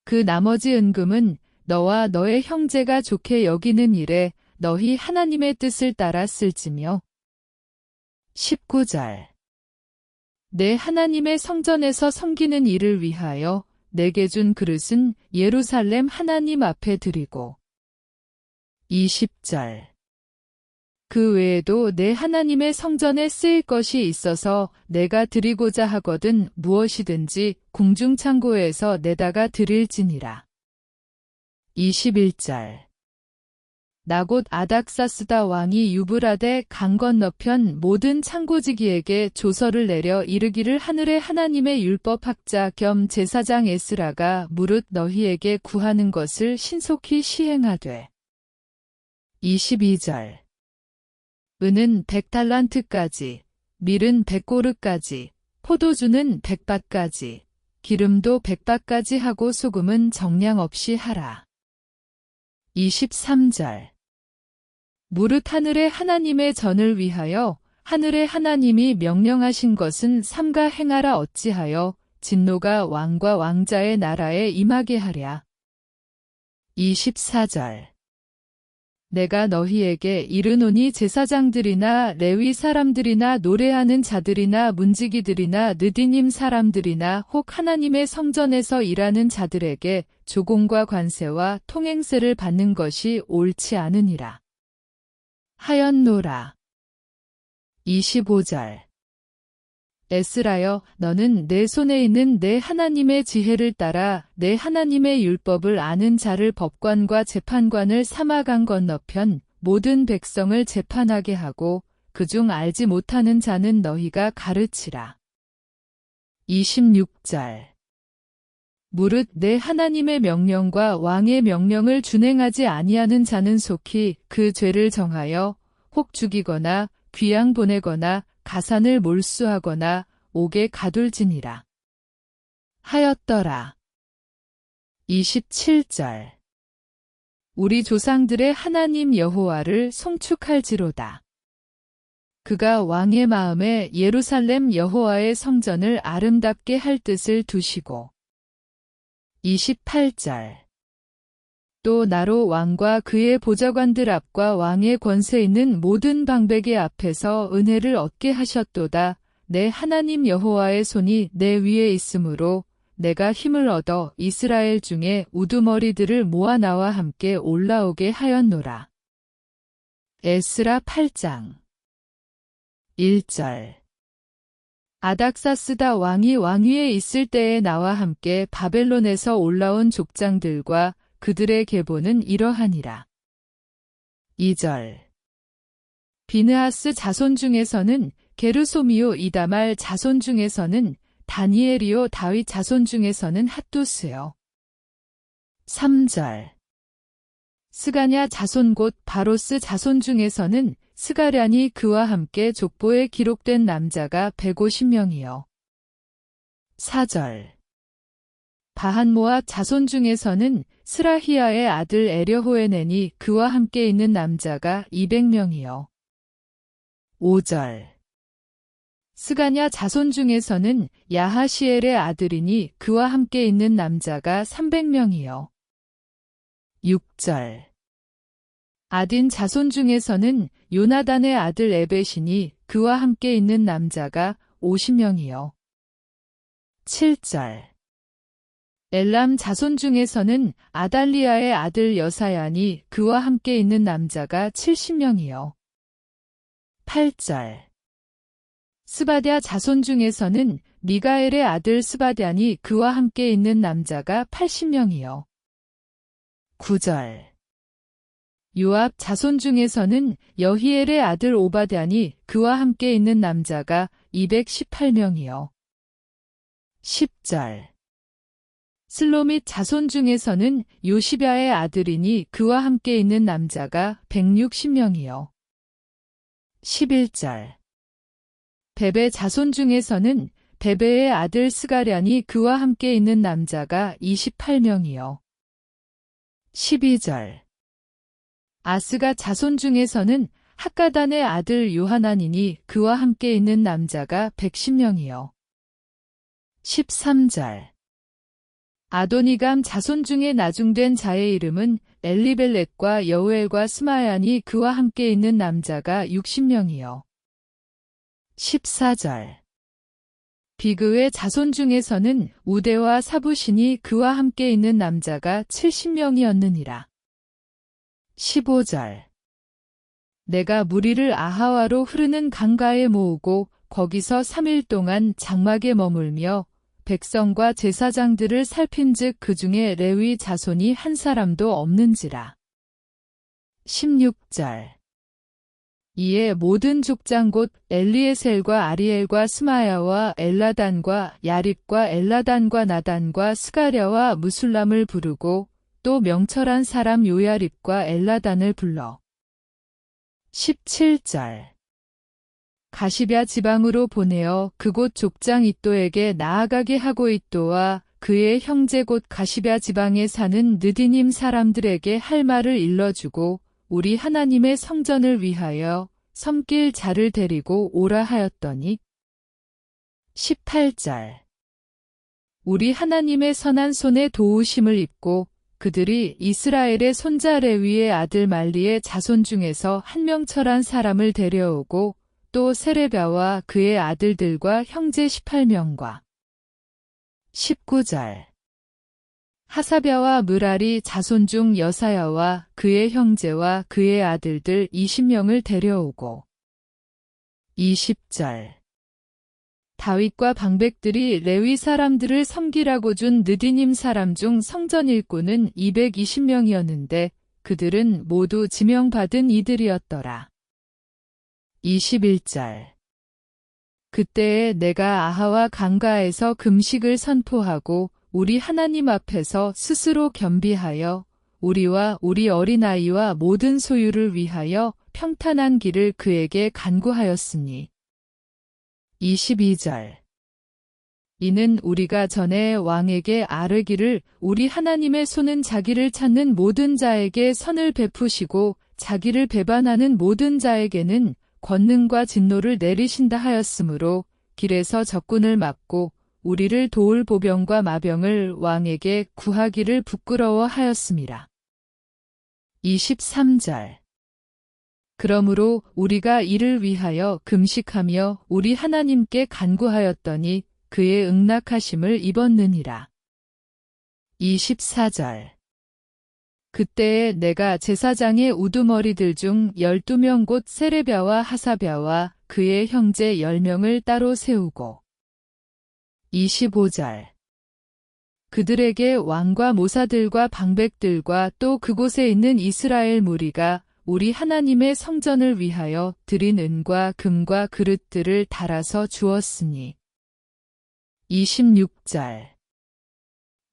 [SPEAKER 1] 그 나머지 은금은 너와 너의 형제가 좋게 여기는 일에 너희 하나님의 뜻을 따라 쓸지며 19절 내 하나님의 성전에서 섬기는 일을 위하여 내게 준 그릇은 예루살렘 하나님 앞에 드리고 20절 그 외에도 내 하나님의 성전에 쓰일 것이 있어서 내가 드리고자 하거든 무엇이든지 궁중창고에서 내다가 드릴지니라. 21절 나곳 아닥사스다 왕이 유브라데 강 건너편 모든 창고지기에게 조서를 내려 이르기를 하늘의 하나님의 율법학자 겸 제사장 에스라가 무릇 너희에게 구하는 것을 신속히 시행하되 22절 은은 100달란트까지, 밀은 100고르까지, 포도주는 100밭까지, 기름도 100밭까지 하고 소금은 정량 없이 하라. 23절 무릇 하늘의 하나님의 전을 위하여 하늘의 하나님이 명령하신 것은 삼가 행하라 어찌하여 진노가 왕과 왕자의 나라에 임하게 하랴. 24절 내가 너희에게 이르노니 제사장들이나 레위 사람들이나 노래하는 자들이나 문지기들이나 느디님 사람들이나 혹 하나님의 성전에서 일하는 자들에게 조공과 관세와 통행세를 받는 것이 옳지 않으니라. 하였노라. 25절 에스라여 너는 내 손에 있는 내 하나님의 지혜를 따라 내 하나님의 율법을 아는 자를 법관과 재판관을 사마강 건너편 모든 백성을 재판하게 하고 그중 알지 못하는 자는 너희가 가르치라. 26절 무릇 내 하나님의 명령과 왕의 명령을 준행하지 아니하는 자는 속히 그 죄를 정하여 혹 죽이거나 귀양 보내거나 가산을 몰수하거나 옥에 가둘지니라. 하였더라. 27절 우리 조상들의 하나님 여호와를 송축할지로다. 그가 왕의 마음에 예루살렘 여호와의 성전을 아름답게 할 뜻을 두시고 28절 또 나로 왕과 그의 보좌관들 앞과 왕의 권세 있는 모든 방백의 앞에서 은혜를 얻게 하셨도다. 내 하나님 여호와의 손이 내 위에 있으므로 내가 힘을 얻어 이스라엘 중에 우두머리들을 모아 나와 함께 올라오게 하였노라. 에스라 8장 1절 아닥사스다 왕이 왕위에 있을 때에 나와 함께 바벨론에서 올라온 족장들과 그들의 계보는 이러하니라. 2절 비느하스 자손 중에서는 게르소미요 이다말 자손 중에서는 다니엘이요 다윗 자손 중에서는 핫두스요. 3절 스가냐 자손 곧 바로스 자손 중에서는 스가랴니 그와 함께 족보에 기록된 남자가 150명이요. 4절 바한모압 자손 중에서는 스라히야의 아들 에려호에넨이 그와 함께 있는 남자가 200명이요. 5절 스가냐 자손 중에서는 야하시엘의 아들이니 그와 함께 있는 남자가 300명이요. 6절 아딘 자손 중에서는 요나단의 아들 에벳이니 그와 함께 있는 남자가 50명이요. 7절 엘람 자손 중에서는 아달리아의 아들 여사야니 그와 함께 있는 남자가 70명이요. 8절 스바랴 자손 중에서는 미가엘의 아들 스바댜니 그와 함께 있는 남자가 80명이요. 9절. 요압 자손 중에서는 여히엘의 아들 오바댜니 그와 함께 있는 남자가 218명이요. 10절. 슬로밋 자손 중에서는 요시랴의 아들이니 그와 함께 있는 남자가 160명이요. 11절. 베베 자손 중에서는 베베의 아들 스가랴니 그와 함께 있는 남자가 28명이요. 12절. 아스가 자손 중에서는 학가단의 아들 요하나니니 그와 함께 있는 남자가 110명이요. 13절. 아도니감 자손 중에 나중된 자의 이름은 엘리벨렛과 여우엘과 스마야니 그와 함께 있는 남자가 60명이요. 14절. 비그의 자손 중에서는 우대와 사부신이 그와 함께 있는 남자가 70명이었느니라. 15절. 내가 무리를 아하와로 흐르는 강가에 모으고 거기서 3일 동안 장막에 머물며 백성과 제사장들을 살핀즉 그 중에 레위 자손이 한 사람도 없는지라. 16절. 이에 모든 족장 곧 엘리에셀과 아리엘과 스마야와 엘라단과 야립과 엘라단과 나단과 스가랴와 무술람을 부르고 또 명철한 사람 요야립과 엘라단을 불러. 17절. 가시뱵 지방으로 보내어 그곳 족장 이또에게 나아가게 하고 이또와 그의 형제 곧 가시뱵 지방에 사는 느디님 사람들에게 할 말을 일러주고 우리 하나님의 성전을 위하여 섬길 자를 데리고 오라 하였더니 18절. 우리 하나님의 선한 손에 도우심을 입고 그들이 이스라엘의 손자 레위의 아들 말리의 자손 중에서 한 명철한 사람을 데려오고 또 세레랴와 그의 아들들과 형제 18명과 19절. 하사랴와 므랄이 자손 중 여사야와 그의 형제와 그의 아들들 20명을 데려오고 20절. 다윗과 방백들이 레위 사람들을 섬기라고 준 느디님 사람 중 성전 일꾼은 220명이었는데 그들은 모두 지명받은 이들이었더라. 21절. 그때에 내가 아하와 강가에서 금식을 선포하고 우리 하나님 앞에서 스스로 겸비하여 우리와 우리 어린아이와 모든 소유를 위하여 평탄한 길을 그에게 간구하였으니. 22절. 이는 우리가 전에 왕에게 아뢰기를 우리 하나님의 손은 자기를 찾는 모든 자에게 선을 베푸시고 자기를 배반하는 모든 자에게는 권능과 진노를 내리신다 하였으므로 길에서 적군을 막고 우리를 도울 보병과 마병을 왕에게 구하기를 부끄러워하였음이라. 23절. 그러므로 우리가 이를 위하여 금식하며 우리 하나님께 간구하였더니 그의 응낙하심을 입었느니라. 24절. 그때에 내가 제사장의 우두머리들 중 12명 곧 세레랴와 하사랴와 그의 형제 10명을 따로 세우고 25절. 그들에게 왕과 모사들과 방백들과 또 그곳에 있는 이스라엘 무리가 우리 하나님의 성전을 위하여 드린 은과 금과 그릇들을 달아서 주었으니. 26절.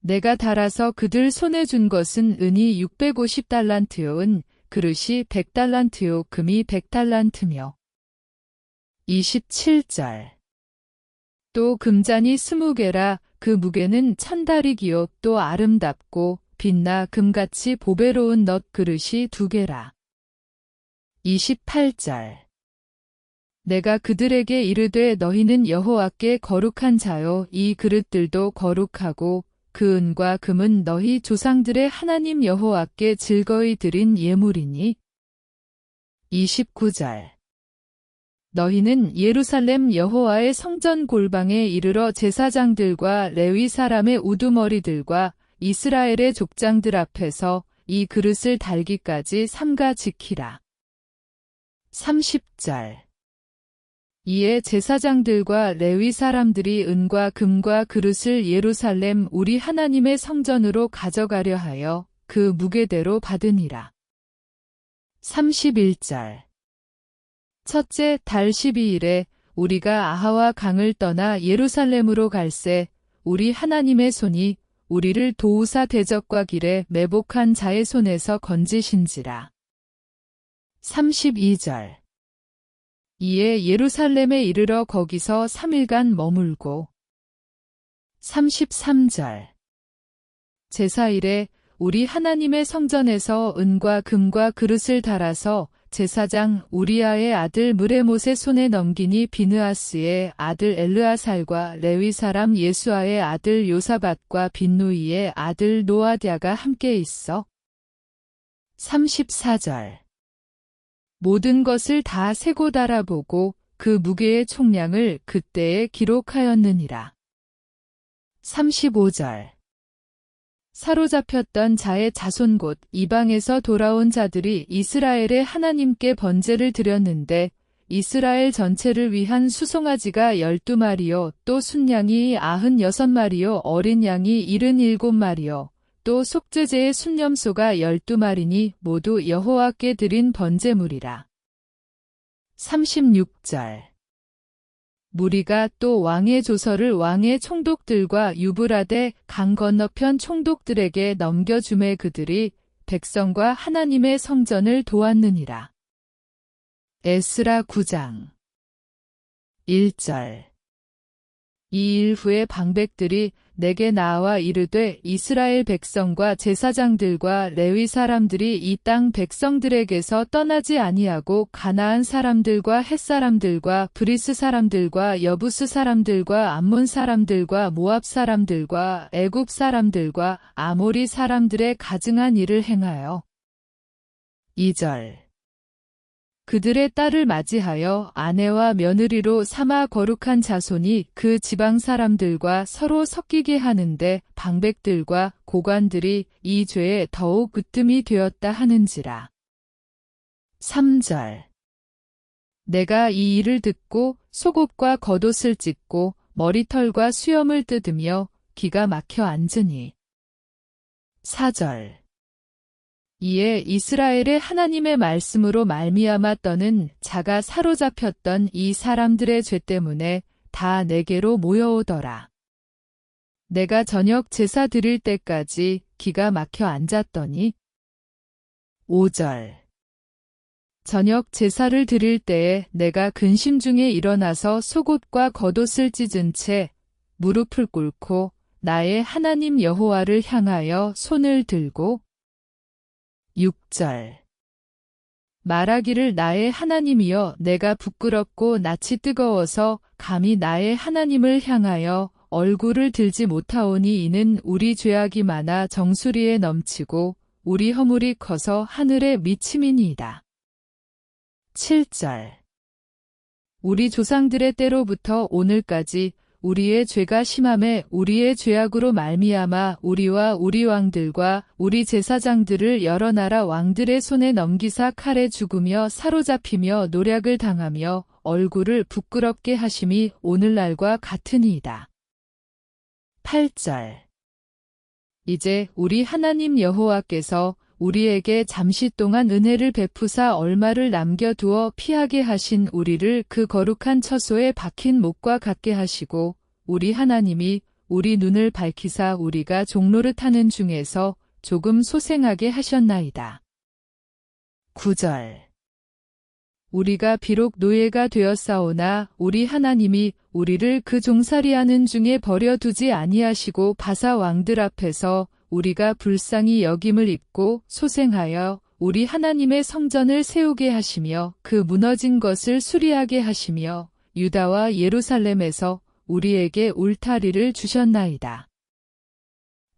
[SPEAKER 1] 내가 달아서 그들 손에 준 것은 은이 650달란트요 은 그릇이 100달란트요 금이 100달란트며. 27절. 또 금잔이 20개라 그 무게는 1000다리기요 또 아름답고 빛나 금같이 보배로운 넛 그릇이 2개라. 28절. 내가 그들에게 이르되 너희는 여호와께 거룩한 자요 이 그릇들도 거룩하고 그 은과 금은 너희 조상들의 하나님 여호와께 즐거이 드린 예물이니. 29절. 너희는 예루살렘 여호와의 성전 골방에 이르러 제사장들과 레위 사람의 우두머리들과 이스라엘의 족장들 앞에서 이 그릇을 달기까지 삼가 지키라. 30절. 이에 제사장들과 레위 사람들이 은과 금과 그릇을 예루살렘 우리 하나님의 성전으로 가져가려 하여 그 무게대로 받으니라. 31절. 첫째 달 12일에 우리가 아하와 강을 떠나 예루살렘으로 갈새 우리 하나님의 손이 우리를 도우사 대적과 길에 매복한 자의 손에서 건지신지라. 32절. 이에 예루살렘에 이르러 거기서 3일간 머물고 33절. 제사일에 우리 하나님의 성전에서 은과 금과 그릇을 달아서 제사장 우리아의 아들 무레못의 손에 넘기니 비느하스의 아들 엘르아살과 레위 사람 예수아의 아들 요사밧과 빈누이의 아들 노아디아가 함께 있어. 34절. 모든 것을 다 세고 달아보고 그 무게의 총량을 그때에 기록하였느니라. 35절. 사로잡혔던 자의 자손 곧 이방에서 돌아온 자들이 이스라엘의 하나님께 번제를 드렸는데 이스라엘 전체를 위한 수송아지가 12마리요 또 순양이 96마리요 어린 양이 77마리요 또 속죄제의 순념소가 12마리니 모두 여호와께 드린 번제물이라. 36절. 무리가 또 왕의 조서를 왕의 총독들과 유브라데 강 건너편 총독들에게 넘겨주매 그들이 백성과 하나님의 성전을 도왔느니라. 에스라 9장 1절. 이 일 후에 방백들이 내게 나와 이르되 이스라엘 백성과 제사장들과 레위 사람들이 이 땅 백성들에게서 떠나지 아니하고 가나안 사람들과 헷 사람들과 브리스 사람들과 여부스 사람들과 암몬 사람들과 모압 사람들과 애굽 사람들과 아모리 사람들의 가증한 일을 행하여 2절. 그들의 딸을 맞이하여 아내와 며느리로 삼아 거룩한 자손이 그 지방 사람들과 서로 섞이게 하는데 방백들과 고관들이 이 죄에 더욱 으뜸이 되었다 하는지라. 3절. 내가 이 일을 듣고 속옷과 겉옷을 찢고 머리털과 수염을 뜯으며 기가 막혀 앉으니. 4절. 이에 이스라엘의 하나님의 말씀으로 말미암아 떠는 자가 사로잡혔던 이 사람들의 죄 때문에 다 내게로 모여오더라. 내가 저녁 제사 드릴 때까지 기가 막혀 앉았더니 5절. 저녁 제사를 드릴 때에 내가 근심 중에 일어나서 속옷과 겉옷을 찢은 채 무릎을 꿇고 나의 하나님 여호와를 향하여 손을 들고 6절. 말하기를 나의 하나님이여 내가 부끄럽고 낯이 뜨거워서 감히 나의 하나님을 향하여 얼굴을 들지 못하오니 이는 우리 죄악이 많아 정수리에 넘치고 우리 허물이 커서 하늘에 미침이니이다. 7절. 우리 조상들의 때로부터 오늘까지 우리의 죄가 심함에 우리의 죄악으로 말미암아 우리와 우리 왕들과 우리 제사장들을 여러 나라 왕들의 손에 넘기사 칼에 죽으며 사로잡히며 노략을 당하며 얼굴을 부끄럽게 하심이 오늘날과 같으니이다. 8절. 이제 우리 하나님 여호와께서 우리에게 잠시 동안 은혜를 베푸사 얼마를 남겨두어 피하게 하신 우리를 그 거룩한 처소에 박힌 목과 같게 하시고 우리 하나님이 우리 눈을 밝히사 우리가 종노릇하는 중에서 조금 소생하게 하셨나이다. 9절. 우리가 비록 노예가 되었사오나 우리 하나님이 우리를 그 종살이하는 중에 버려두지 아니하시고 바사 왕들 앞에서 우리가 불쌍히 여김을 입고 소생하여 우리 하나님의 성전을 세우게 하시며 그 무너진 것을 수리하게 하시며 유다와 예루살렘에서 우리에게 울타리를 주셨나이다.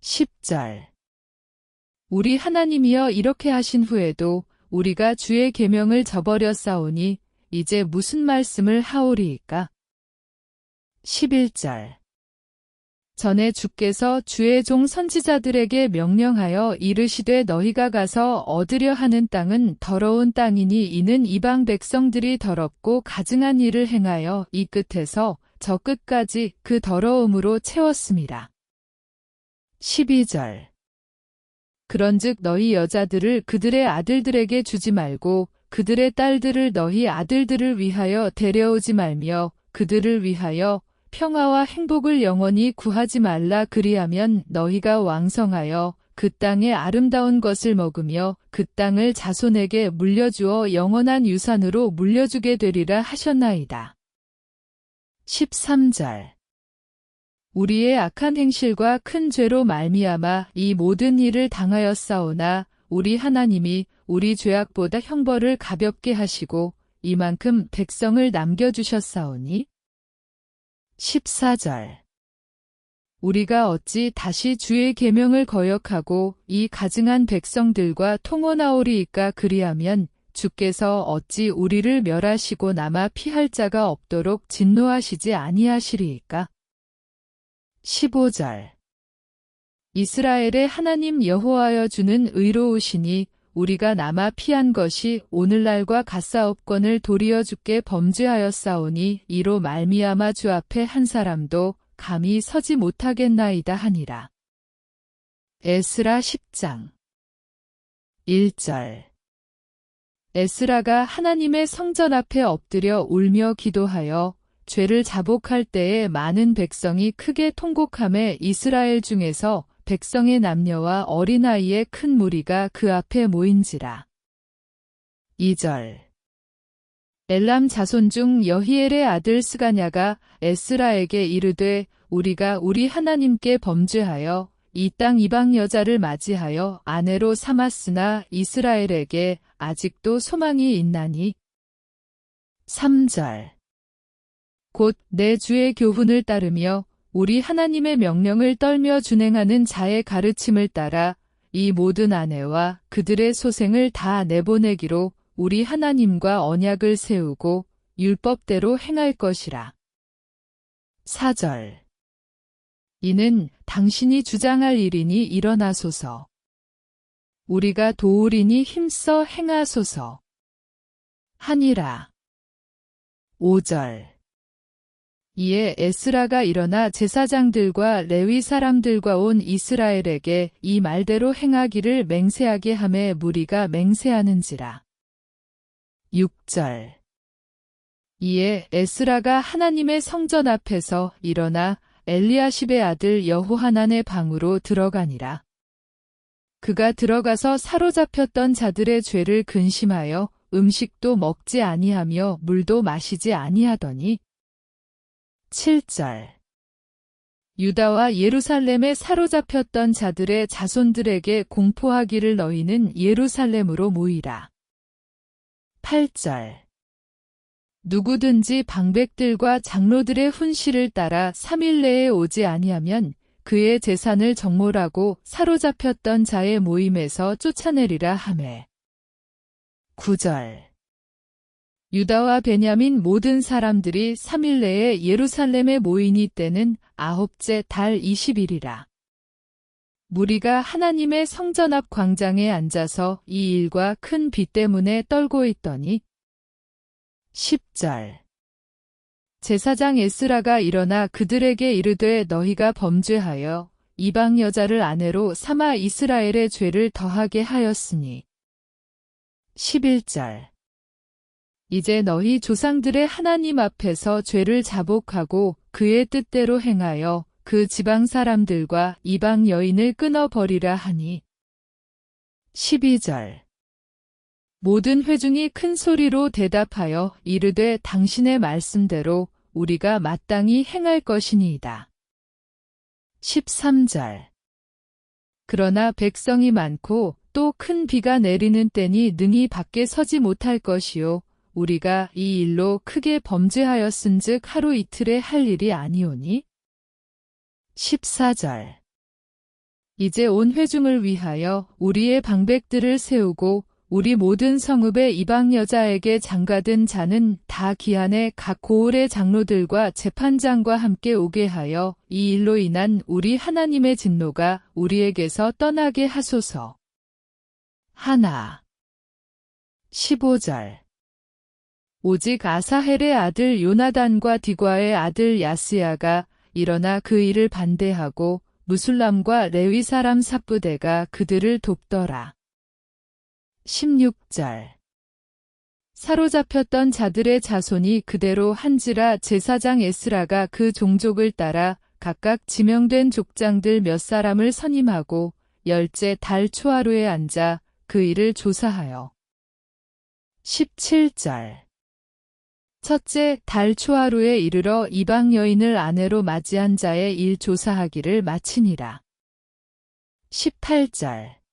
[SPEAKER 1] 10절. 우리 하나님이여 이렇게 하신 후에도 우리가 주의 계명을 저버렸사오니 이제 무슨 말씀을 하오리이까? 11절. 전에 주께서 주의 종 선지자들에게 명령하여 이르시되 너희가 가서 얻으려 하는 땅은 더러운 땅이니 이는 이방 백성들이 더럽고 가증한 일을 행하여 이 끝에서 저 끝까지 그 더러움으로 채웠음이라. 12절 그런즉 너희 여자들을 그들의 아들들에게 주지 말고 그들의 딸들을 너희 아들들을 위하여 데려오지 말며 그들을 위하여 평화와 행복을 영원히 구하지 말라. 그리하면 너희가 왕성하여 그 땅의 아름다운 것을 먹으며 그 땅을 자손에게 물려주어 영원한 유산으로 물려주게 되리라 하셨나이다. 13절 우리의 악한 행실과 큰 죄로 말미암아 이 모든 일을 당하였사오나 우리 하나님이 우리 죄악보다 형벌을 가볍게 하시고 이만큼 백성을 남겨주셨사오니 14절 우리가 어찌 다시 주의 계명을 거역하고 이 가증한 백성들과 통혼하오리이까. 그리하면 주께서 어찌 우리를 멸하시고 남아 피할 자가 없도록 진노하시지 아니하시리이까. 15절 이스라엘의 하나님 여호와여 주는 의로우시니 우리가 남아 피한 것이 오늘날과 같사옵건을 도리어 주께 범죄하였사오니 이로 말미암아 주 앞에 한 사람도 감히 서지 못하겠나이다 하니라. 에스라 10장 1절 에스라가 하나님의 성전 앞에 엎드려 울며 기도하여 죄를 자복할 때에 많은 백성이 크게 통곡하매 이스라엘 중에서 백성의 남녀와 어린아이의 큰 무리가 그 앞에 모인지라. 2절 엘람 자손 중 여히엘의 아들 스가냐가 에스라에게 이르되 우리가 우리 하나님께 범죄하여 이 땅 이방 여자를 맞이하여 아내로 삼았으나 이스라엘에게 아직도 소망이 있나니. 3절 곧 내 주의 교훈을 따르며 우리 하나님의 명령을 떨며 준행하는 자의 가르침을 따라 이 모든 아내와 그들의 소생을 다 내보내기로 우리 하나님과 언약을 세우고 율법대로 행할 것이라. 4절 이는 당신이 주장할 일이니 일어나소서. 우리가 도우리니 힘써 행하소서. 하니라. 5절 이에 에스라가 일어나 제사장들과 레위 사람들과 온 이스라엘에게 이 말대로 행하기를 맹세하게 하매 무리가 맹세하는지라. 6절 이에 에스라가 하나님의 성전 앞에서 일어나 엘리야십의 아들 여호하난의 방으로 들어가니라. 그가 들어가서 사로잡혔던 자들의 죄를 근심하여 음식도 먹지 아니하며 물도 마시지 아니하더니 7절 유다와 예루살렘에 사로잡혔던 자들의 자손들에게 공포하기를 너희는 예루살렘으로 모이라. 8절 누구든지 방백들과 장로들의 훈시를 따라 3일 내에 오지 아니하면 그의 재산을 정몰하고 사로잡혔던 자의 모임에서 쫓아내리라 하매. 9절 유다와 베냐민 모든 사람들이 3일 내에 예루살렘에 모이니 때는 9째 달 20일이라. 무리가 하나님의 성전 앞 광장에 앉아서 이 일과 큰 비 때문에 떨고 있더니 10절 제사장 에스라가 일어나 그들에게 이르되 너희가 범죄하여 이방 여자를 아내로 삼아 이스라엘의 죄를 더하게 하였으니 11절 이제 너희 조상들의 하나님 앞에서 죄를 자복하고 그의 뜻대로 행하여 그 지방 사람들과 이방 여인을 끊어버리라 하니 12절 모든 회중이 큰 소리로 대답하여 이르되 당신의 말씀대로 우리가 마땅히 행할 것이니이다. 13절 그러나 백성이 많고 또 큰 비가 내리는 때니 능히 밖에 서지 못할 것이요 우리가 이 일로 크게 범죄하였은즉 하루 이틀에 할 일이 아니오니. 14절 이제 온 회중을 위하여 우리의 방백들을 세우고 우리 모든 성읍의 이방 여자에게 장가든 자는 다 기한에 각 고을의 장로들과 재판장과 함께 오게 하여 이 일로 인한 우리 하나님의 진노가 우리에게서 떠나게 하소서. 하나. 15절. 오직 아사헬의 아들 요나단과 디과의 아들 야스야가 일어나 그 일을 반대하고 무술람과 레위 사람 삽부대가 그들을 돕더라. 16절. 사로잡혔던 자들의 자손이 그대로 한지라 제사장 에스라가 그 종족을 따라 각각 지명된 족장들 몇 사람을 선임하고 열째 달 초하루에 앉아 그 일을 조사하여 17절. 첫째 달 초하루에 이르러 이방 여인을 아내로 맞이한 자의 일 조사하기를 마치니라. 18절.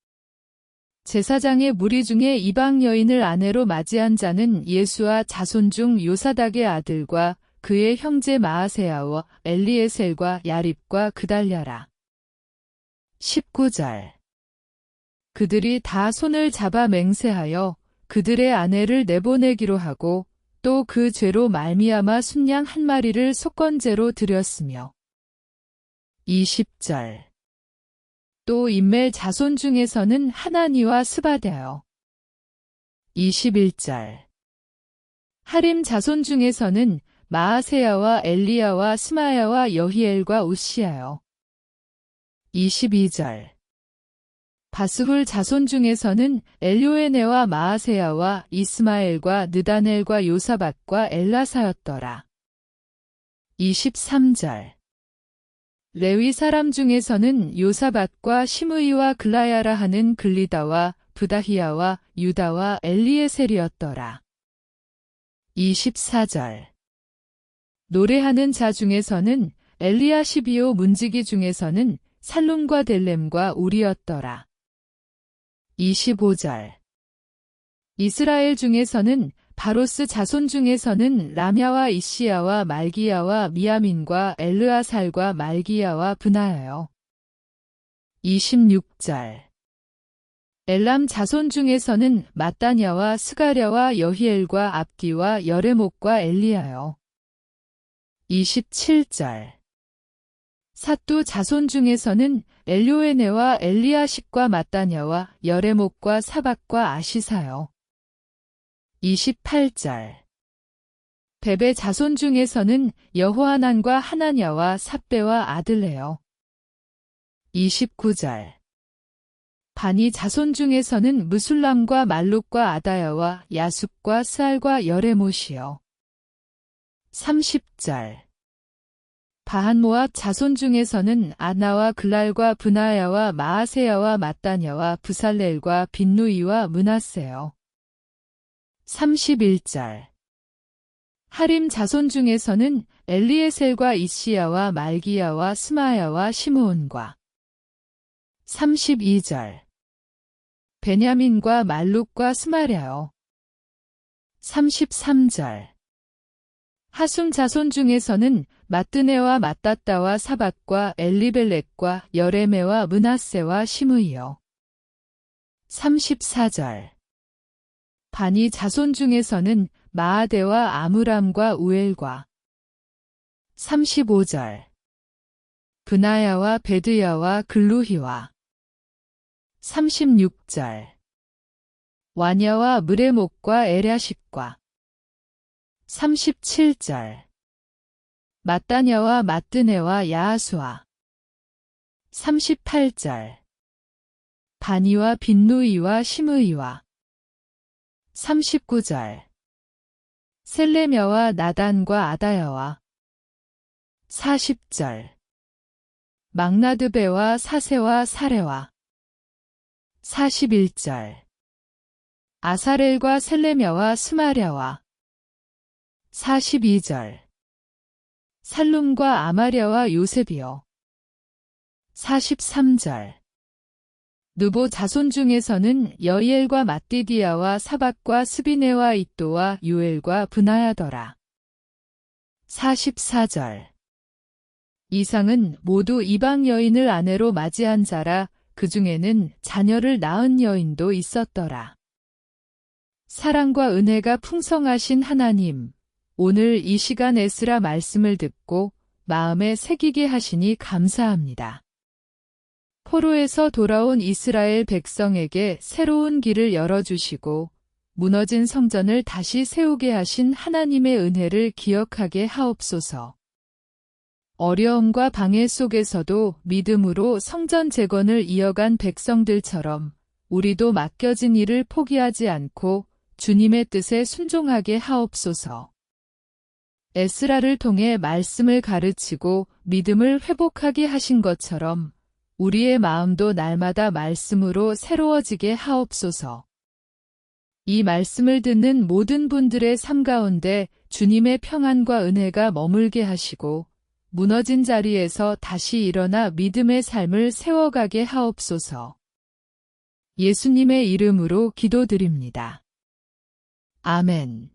[SPEAKER 1] 제사장의 무리 중에 이방 여인을 아내로 맞이한 자는 예수와 자손 중 요사닥의 아들과 그의 형제 마아세야와 엘리에셀과 야립과 그달랴라. 19절. 그들이 다 손을 잡아 맹세하여 그들의 아내를 내보내기로 하고 또 그 죄로 말미암아 순양 한 마리를 속건제로 드렸으며 20절. 또 인멜 자손 중에서는 하나니와 스바데요. 21절. 하림 자손 중에서는 마아세야와 엘리야와 스마야와 여히엘과 우시야요. 22절. 바스훌 자손 중에서는 엘요에네와 마아세야와 이스마엘과 느다넬과 요사밧과 엘라사였더라. 23절. 레위 사람 중에서는 요사밧과 시므이와 글라야라 하는 글리다와 부다히야와 유다와 엘리에셀이었더라. 24절. 노래하는 자 중에서는 엘리야시비오 문지기 중에서는 살룸과 델렘과 우리였더라. 25절. 이스라엘 중에서는 바로스 자손 중에서는 라мя와 이시야와 말기야와 미야민과 엘르아살과 말기야와 브나야요. 26절. 엘람 자손 중에서는 마따냐와 스가랴와 여히엘과 압디와 여레목과 엘리야요. 27절. 삿두 자손 중에서는 엘요에네와 엘리야십과 마따냐와 여레목과 사박과 아시사요. 28절. 베베 자손 중에서는 여호하난과 하나냐와 삽베와 아들레요. 29절. 바니 자손 중에서는 무술람과 말룩과 아다야와 야숲과 스알과 여레못이요. 30절. 바한모압 자손 중에서는 아나와 글랄과 브나야와 마아세야와 마따냐와 부살렐과 빈누이와 므낫세요. 31절. 하림 자손 중에서는 엘리에셀과 이시야와 말기야와 스마야와 시므온과 32절. 베냐민과 말룩과 스마랴요. 33절. 하숨 자손 중에서는 마뜨네와 마따따와 사밧과 엘리벨렉과 여레메와 므낫세와 시므이요. 34절. 바니 자손 중에서는 마아데와 아므람과 우엘과 35절. 브나야와 베드야와 글루히와 36절. 와냐와 무레목과 에랴십과 37절. 마따냐와 마뜨네와 야하수아 38절. 바니와 빈누이와 시므이와 39절. 셀레며와 나단과 아다야와 40절. 막나드베와 사세와 사레와 41절. 아사렐과 셀레며와 스마랴와 42절. 살룸과 아마랴와 요셉이요. 43절. 느보 자손 중에서는 여이엘과 마띠디아와 사박과 스비네와 잇도와 요엘과 브나야더라. 44절. 이상은 모두 이방 여인을 아내로 맞이한 자라 그 중에는 자녀를 낳은 여인도 있었더라. 사랑과 은혜가 풍성하신 하나님, 오늘 이 시간 에스라 말씀을 듣고 마음에 새기게 하시니 감사합니다. 포로에서 돌아온 이스라엘 백성에게 새로운 길을 열어주시고 무너진 성전을 다시 세우게 하신 하나님의 은혜를 기억하게 하옵소서. 어려움과 방해 속에서도 믿음으로 성전 재건을 이어간 백성들처럼 우리도 맡겨진 일을 포기하지 않고 주님의 뜻에 순종하게 하옵소서. 에스라를 통해 말씀을 가르치고 믿음을 회복하게 하신 것처럼 우리의 마음도 날마다 말씀으로 새로워지게 하옵소서. 이 말씀을 듣는 모든 분들의 삶 가운데 주님의 평안과 은혜가 머물게 하시고 무너진 자리에서 다시 일어나 믿음의 삶을 세워가게 하옵소서. 예수님의 이름으로 기도드립니다. 아멘.